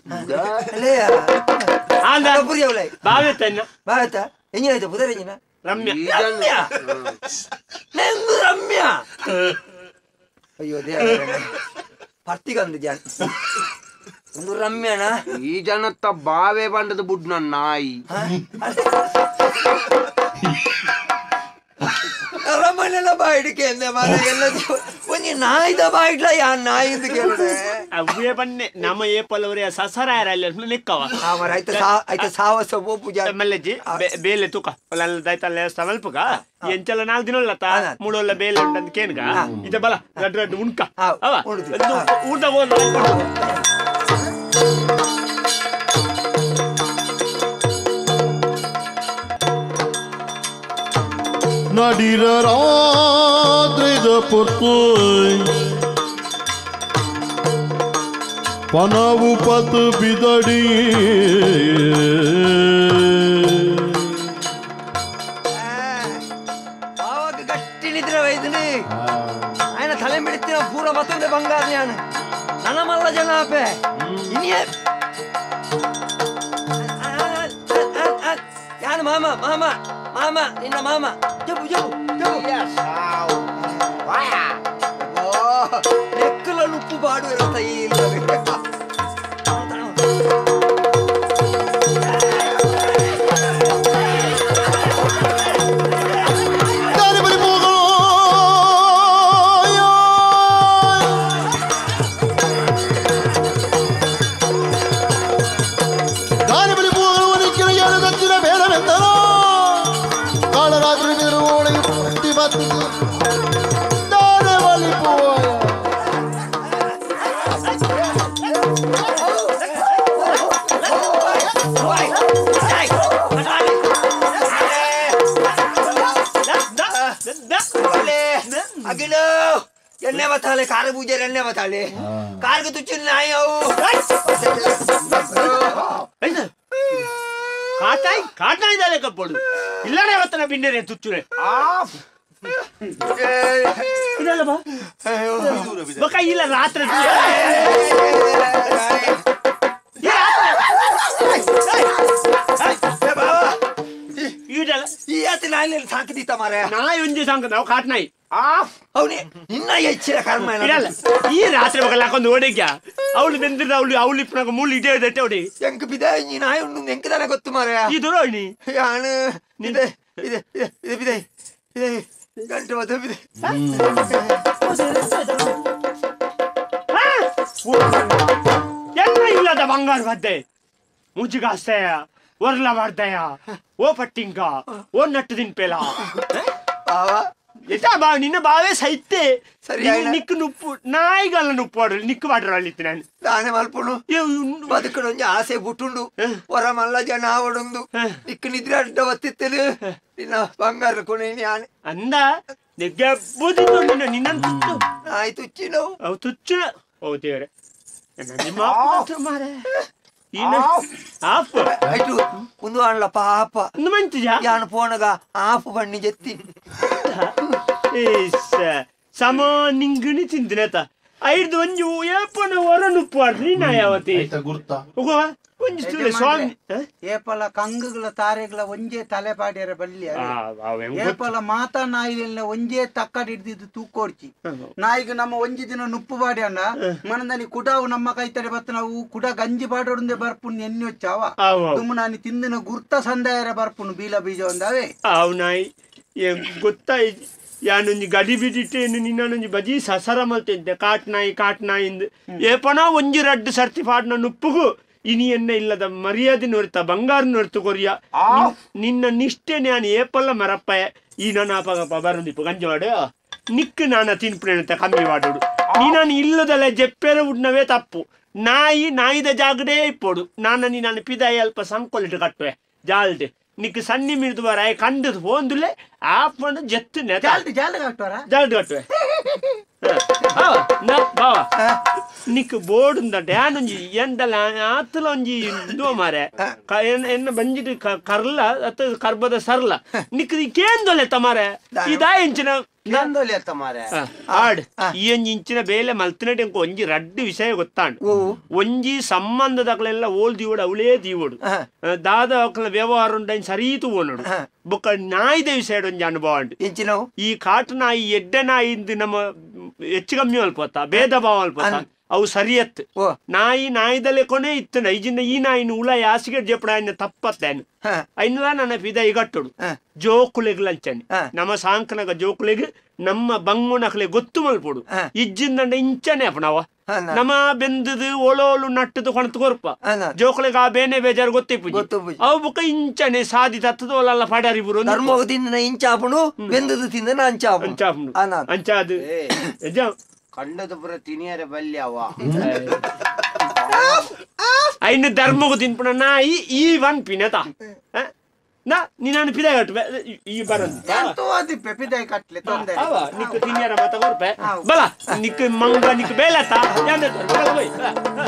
ಬಾವತ್ತ ಎಂಜಿನಾಯ್ತು ಪುದರ್ ಎಂಜಿನ ರಮ್ಯಾ ಅಯ್ಯೋ ದೇವ ಪರ್ತಿಗಂದು ಜನ ಒಂದು ರಮ್ಯನ ಈ ಜನತ್ತ ಬಾವೆ ಬಂಡದ ಬುಡ್ ನನ್ನ ನಾಯಿ ರಮನೆಲ್ಲ ಬಾಯಿಡಿಕೆ ಅಂದೆ ಮಾರೆ ಎಲ್ಲ ಒಂಜಿ ನಾಯಿದ ಬಾಯಿಡ್ಲ ಯಾ ನಾಯಿದ ಕೇಳಿದೆ ಅವೇ ಬನ್ನೆ ನಮ್ಮ ಏಪಲವರೇ ಸಸರ ಯಾರಲ್ಲ ನಿಕ್ಕವ ಅವರ ಆಯ್ತ ಸಾವಸ ಬೋ ಪೂಜಾ ಮಲ್ಲಜ್ಜಿ ಬೇಲೆ ತುಕ ಒಲ್ಲ ದೈತಲ್ಲ ಸಮಲ್ಪಗ ಎಂಚಲ 4 ದಿನಲ್ಲತ ಮೂಡೊಲ್ಲ ಬೇಲೆ ಉಂಟಂತ ಕೇನ್ಗ ಇದ ಬಲ ರಡ್ ರಡ್ ಉಣ್ಕ ಅವ ಊಟ ಹೋದ ನಡಿರ ರಾತ್ರಿದ ಪೊತ್ತು ಪನವು ಪತ್ತು ಬಿದಡಿ ಆವಾಗ ಗಟ್ಟಿ ನಿದ್ರೆ ವೈದ್ಯನಿ ఆయన ತಲೆ ಬಿಡ್ತೀನ ಪೂರ ಮತ್ತೊಂದೆ ಬಂಗಾರ ನಾನು ನನ್ನ ಮಲ್ಲ ಜನ ಆಪೆ ಇನ್ನೇ ಯಾನು ಮಾಮ ಮಾಮ ಮಾಮ ನಿನ್ನ ಮಾಮ ಜಬು ಜಬು ಜಬು ಲೆಕ್ಕಲ ಉಪ್ಪು ಬಾಡು ಇರತ್ತ ಇಲ್ಲ अगिलो ಎಣ್ಣೆ ಬತಾಲೆ ಕಾರ ಬೂಜೆ ಎಣ್ಣೆ ಬತಾಲೆ ಕಾರ್ಗೆ ತುಚ್ಚಿನ ನಾಯಿ ಅವು ಕಾಟಾಯಿ ಕಾಟಾಯಿ ದಾಲೆ ಕಪ್ಪಡು ಇಲ್ಲನೇ ಅವತ್ತನ ಬಿಂಡರೆ ತುಚ್ಚುರೆ ಇದಲ್ಲ ಬಾ ಬಕ ಇಲ್ಲ ರಾತ್ರಿ ಇದಲ್ಲ ಮತ್ತೆ ನಾಯಿ ಸಾಕಿದಿತ್ತ ಮಾರೆ ನಾಯಿ ಒಂಜಿ ಸಾಂಕ ನಾವು ಕಾಟ್ ನಾಯಿ ಅವನೇ ನಿನ್ನ ಹೆಚ್ಚಿನ ಕರ್ಮ ಇಡಲ್ಲ ಈ ರಾತ್ರಿ ಮಗಲ್ಲ ಹಾಕೊಂಡು ಓಡಿಕ್ಯ ಅವಳು ಬೆಂದಿರ ಅವಳು ಇಪ್ಪನಾಗ ಮೂಳು ಇಡೇ ದಟ್ಟೆ ಹೊಡಿ ಎಂಕ ಬಿದೆ ಈ ನಾಯಿ ಉಂಡು ಎಂಕದಾನೆ ಗೊತ್ತು ಮಾರೆ ಇದು ರೋಹಿಣಿ ಯಾನು ಇದೆ ಇದೆ ಇದೆ ಬಿದೆ ಇದೆ ಗಂಟೆ ಒದ ಬಿದೆ ಎಲ್ಲ ಇಲ್ಲದ ಬಂಗಾರ ಬದ್ದೆ ಮುಜ್ಜಿಗಾಸ್ತೆಯ ಒರ್ಲ ಮಾಡ್ದಯ ಓ ಪಟ್ಟಿಂಕ ಓ ನಟ್ಟು ದಿನ್ಪೇಲ ಎಷ್ಟಾ ಬಾ ನಿನ್ನ ಬಾವೇ ಸೈತೆ ಸರಿ ನಿಕ್ಕು ನುಪ್ಪು ನಾಯಿಗಲ್ಲ ನುಪ್ಪು ಆಡ್ರಿ ನಿಕ್ಕು ಮಾಡ್ರ ಅಲ್ಲಿತ್ತು ನಾನು ದಾನೆ ಮಲ್ಪುಣು ಬದುಕಡು ಒಂಜಿ ಆಸೆ ಬುಟ್ಟುಂಡು ಹೊರ ಮಲ್ಲ ಜನ ಆವಡುಂದು ನಿಕ್ಕು ನಿದ್ರೆ ಅಡ್ಡ ಒತ್ತಿತ್ತೇನೆ ನಿನ್ನ ಬಂಗಾರ ಕೊನೆ ಆನೆ ಅಂದ ಗೆಬ್ಬುದಿದ್ದು ನಿನ್ನ ನಿನ್ನನ್ನು ತುಚ್ಚು ನಾಯಿ ತುಚ್ಚಿ ನಾವು ಅವು ತುಚ್ಚು ಓ ದೇವ್ರೆ ನಿಮ್ಮ ಮಾರೆ ಆಯ್ತು ಒಂದು ಅಣ್ಣ ಪಾಪ ಮಂಚಿಜ ಯಾನು ಫೋನಗ ಆಫ್ ಬಣ್ಣಿ ಜೆತ್ತಿ ಸಮ ನಿಂಗಣಿ ಚಿಂತನೆತ ಐದು ಒಂಜು ಏಪನ ಹೊರ ನುಪ್ಪು ಆಡ್ರಿ ನಾ ಯಾವತ್ತಿ ಗುರ್ತಾ ಒಂಜಿ ಸ್ವಾಮಿ ಏಪಲ ಕಂಗುಗಳ ತಾರೆಗಳ ಒಂಜೇ ತಲೆ ಪಾಡ್ಯಾರ ಬಲ್ಲಿ ಏಪಲ ಮಾತಾ ನಾಯಿಲೆಲ್ಲ ಒಂಜೇ ತಕ್ಕಡಿ ಹಿಡ್ದಿದ್ದು ತೂಕೋಡ್ಚಿ ನಾಯಿಗೆ ನಮ್ಮ ಒಂಜಿ ದಿನ ನುಪ್ಪು ಬಾಡ್ಯಂಡ ಮನದನಿ ಕುಡಾವು ನಮ್ಮ ಕೈತಡೆ ಬತ್ತ ನಾವು ಕುಡ ಗಂಜಿ ಬಾಡೋಡೆ ಬರ್ಪುಣ್ ಎಣ್ಣೆ వచ్చాವ ತುಮ್ಮ ನಾನು ತಿಂದಿನ ಗುರ್ತ ಸಂದಾಯರ ಬರ್ಪುಣ್ ಬೀಲ ಬೀಜ ಒಂದಾವೆ ಅವು ನಾಯಿ ಗೊತ್ತಾಯ್ ಯಾನೊಂಜಿ ಗಡಿ ಬಿಡಿಟ್ಟೇನು ನಿನ್ನೊಂಜಿ ಬಜಿ ಸಸರ ಮಲ್ತಿದ್ದೆ ಕಾಟ್ ನಾಯಿಂದು ಏಪನ ಒಂಜಿ ರಡ್ಡು ಸರ್ತಿ ಪಾಡ್ನ ನುಪ್ಪುಗು ಇನಿ ಎನ್ನ ಇಲ್ಲದ ಮರ್ಯಾದೆ ನೋಡ್ತಾ ಬಂಗಾರ ನೋಡ್ತು ಕೊರಿಯ ನಿನ್ನ ನಿಷ್ಠೆ ನಾನು ಏಪಲ್ಲ ಮರಪ್ಪ ಈ ನನ್ನ ಬರಂದಿಪ್ಪು ಗಂಜವಾಡು ನಿಕ್ಕು ನಾನು ತಿನ್ಪುಣೆ ಕಮ್ಮಿ ಮಾಡೋಡು ನೀನು ಇಲ್ಲದಲ್ಲ ಜೆಪ್ಪೆರ ಉಡ್ನವೇ ತಪ್ಪು ನಾಯಿದ ಜಾಗಡೇ ಇಪ್ಪೋಡು ನಾನು ಪಿದಾಯಿ ಅಲ್ಪ ಸಂಕೊಲಿಟ್ಟು ಕಟ್ಟುವೆ ಜಾಲ್ದೆ ನಿಕ್ಕು ಸಣ್ಣಿ ಮಿಡ್ದು ಬರ ಕಂಡದು ಹೋಂದುಲೆ ಆಪಂಡು ಜತ್ತು ಜಾಲ್ದು ಕಟ್ಟುವೆ ಬಾವ ನಿಕ್ಕು ಬೋರ್ಡ್ ಉಂದಂಟ ಯಾನೊಂಜಿ ಎಂದಲ್ಲ ಆತಲ ಒಂಜಿ ಇದು ಮಾರೆ ಎನ್ನ ಬಂಜಿಟ್ಟು ಕರ್ಲ ಅತ್ತ ಕರ್ಬದ ಸರ್ಲ ನಿಕ್ಕು ಕೇಂದೊಲೆತ್ತ ಮಾರೆ ಇದಾ ಎಂಚಿನ ಆಡ್ ಈ ಒಂಜಿ ಇಂಚಿನ ಬೇಲೆ ಮಲ್ತಿನಟಿ ಅಂಕ ಒಂಜಿ ರಡ್ಡು ವಿಷಯ ಗೊತ್ತಾಂಡು ಒಂಜಿ ಸಂಬಂಧದಕ್ಲೆಲ್ಲ ಓಲ್ ದೀವೋಡು ಅವಳೇ ದೀವೋಡು ದಾದ ಅಕ್ಲ ವ್ಯವಹಾರ ಉಂಡ ಸರೀತು ಓನೋಡು ಬೊಕ್ಕ ನಾಯಿದ ವಿಷಯ ಒಂಜಿ ಅನುಭವ ಉಂಟು ಈ ಕಾಟು ನಾಯಿ ಎಡ್ಡೆ ನಾಯಿಂದು ನಮ್ಮ ಹೆಚ್ಚು ಕಮ್ಮಿ ಅಲ್ಪತ್ತ ಭೇದ ಭಾವ ಅಲ್ಪತ್ತ ಅವು ಸರಿಯತ್ ನಾಯಿದಲ್ಲೇ ಕೊನೆ ಇತ್ತು ಐಜಿನ ಈ ನಾಯಿನ ಉಳ ಯಾಸಿಗೆ ಜಪಡ ಅನ್ನ ತಪ್ಪತ್ತೇನು ಐನಲ್ಲ ನನ್ನ ಪಿದ ಈಗಟ್ಟುಡು ಜೋಕುಲೆಗ್ಲಂಚನಿ ನಮ್ಮ ಸಾಂಕನಗ ಜೋಕುಲೆಗ್ ನಮ್ಮ ಬಂಗುನಕ್ಲೆ ಗೊತ್ತು ಮಲ್ಪುಡು ಇಜ್ಜಿಂದ ಇಂಚನೆ ಅಪ್ಪನವ ನಮ್ಮ ಬೆಂದದು ಒಳೋಳು ನಟ್ಟದು ಕೊಣತು ಕೊರ್ಪ ಜೋಕುಲೆಗ ಆ ಬೇನೆ ಬೇಜಾರು ಗೊತ್ತಿಪ್ಪು ಅವು ಬುಕ್ಕ ಇಂಚನೆ ಸಾದಿ ತತ್ತದ ಒಲ್ಲ ಪಡಾರಿ ಬರು ಧರ್ಮದಿಂದ ಇಂಚಾಪುಣು ಬೆಂದದು ತಿಂದ ಅಂಚಾಪುಣು ಅಂಚಾದು ಕಂಡದ ಪುರ ತಿನಿಯರ ಬಲ್ಯ ಅವ ಐನು ಧರ್ಮಗೂ ತಿನ್ಪುಣ ನಾಯಿ ಈ ಒನ್ ಪಿನತ ನೀನು ಪಿದಾಯ ಕಟ್ಟುವೆ ಈ ಬರಂದು ಪಿದಾಯ ಕಟ್ಲೆ ನಿಕ್ಕು ತಿನ್ಯಾರ ಮತ ಕೊರ್ಪೆ ಬಲ ನಿಕ್ಕು ಮಂಗ ನಿಕ್ಕು ಬೇಲತ್ತ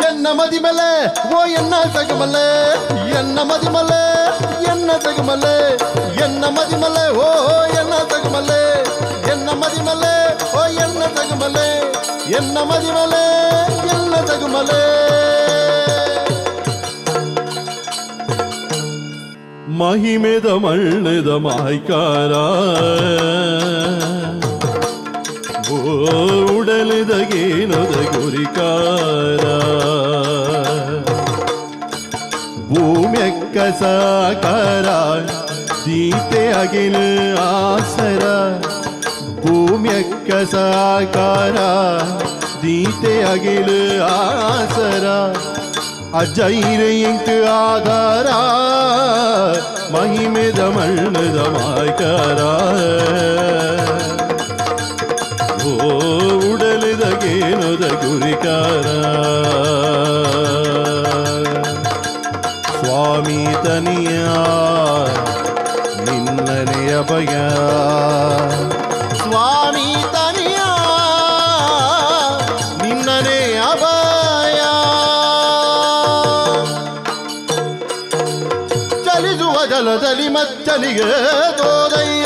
ಎನ್ನ ಮದಿ ಮೇಲೆ ಓ ಎನ್ನ ತಗಮಲೆ ಎನ್ನ ಮದಿ ಮಲೆ ಎನ್ನ ತಗಮಲೆ ಎನ್ನ ಮದಿ ಮಲೆ ಓ ಎನ್ನ ತಗಮಲೆ ಎನ್ನ ಮದಿ ಮಲೆ ಓ ಎನ್ನ ತಗಮಲೆ ಎನ್ನ ಮದಿ ಮಲೆ ಎನ್ನ ತಗಮಲೆ ಮಹಿಮೆದ ಮಳ್ಳದ ಮಾಯ್ಕಾರ ಉಡಲಿದಗೇನದ ಗುರಿಕಾರ ಭೂಮ್ಯಕ್ಕ ಸಾಕಾರ ದೀತೆ ಅಗಿಲ ಆಸರ ಭೂಮ್ಯಕ್ಕ ಸಾಕಾರ ದೀತೆ ಅಗಿಲ ಆಸರ ಅಜೈರ ಇಂಕ್ ಆಧಾರ ಮಹಿಮೆದ ಮಣ್ಣದ ಮಾಯ್ಕಾರ ಓ ಉಡಲಿದಗೇನದ ಗುರಿಕಾರ ಸ್ವಾಮಿ ತನಿಯ ನಿನ್ನನೆಯ ಭಯ ಸ್ವಾಮಿ ತನಿಯ ನಿನ್ನನೇ ಅಭಯ ಚಲಿಸುವ ಜಲದಲ್ಲಿ ಮಚ್ಚಲಿಗೆ ತೋದಯ್ಯ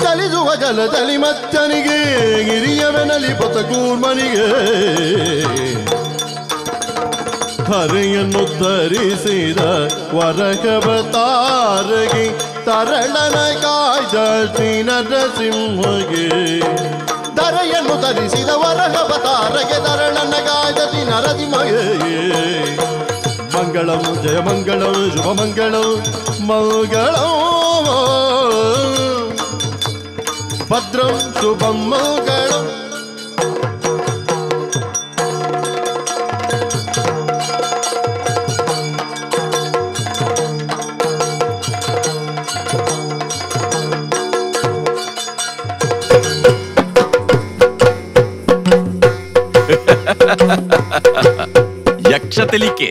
ಚಲಿಸುವ ಜಲದಲ್ಲಿ ಮಚ್ಚನಿಗೆ ಗಿರಿಯ ಬೆನಲಿ ಪೊತ ಕೂರ್ಮನಿಗೆ ಧರೆಯನ್ನು ಧರಿಸಿದ ವರಗವತಾರಗೆ ತರಳನ ಕಾಯ್ದಿ ನರಸಿಂಹಗೆ ಧರೆಯನ್ನು ಧರಿಸಿದ ವರಗವತಾರಗೆ ತರಳನ ಕಾಯ್ದಿ ನರಸಿಂಹಗೆ ಮಂಗಳಂ ಜಯ ಮಂಗಳಂ ಶುಭ ಮಂಗಳಂ ಮಂಗಳಂ ಭದ್ರಂ ಶುಭಂ ಮಂಗಳಂ. ಯಕ್ಷ ತೆಲಿಕೆ.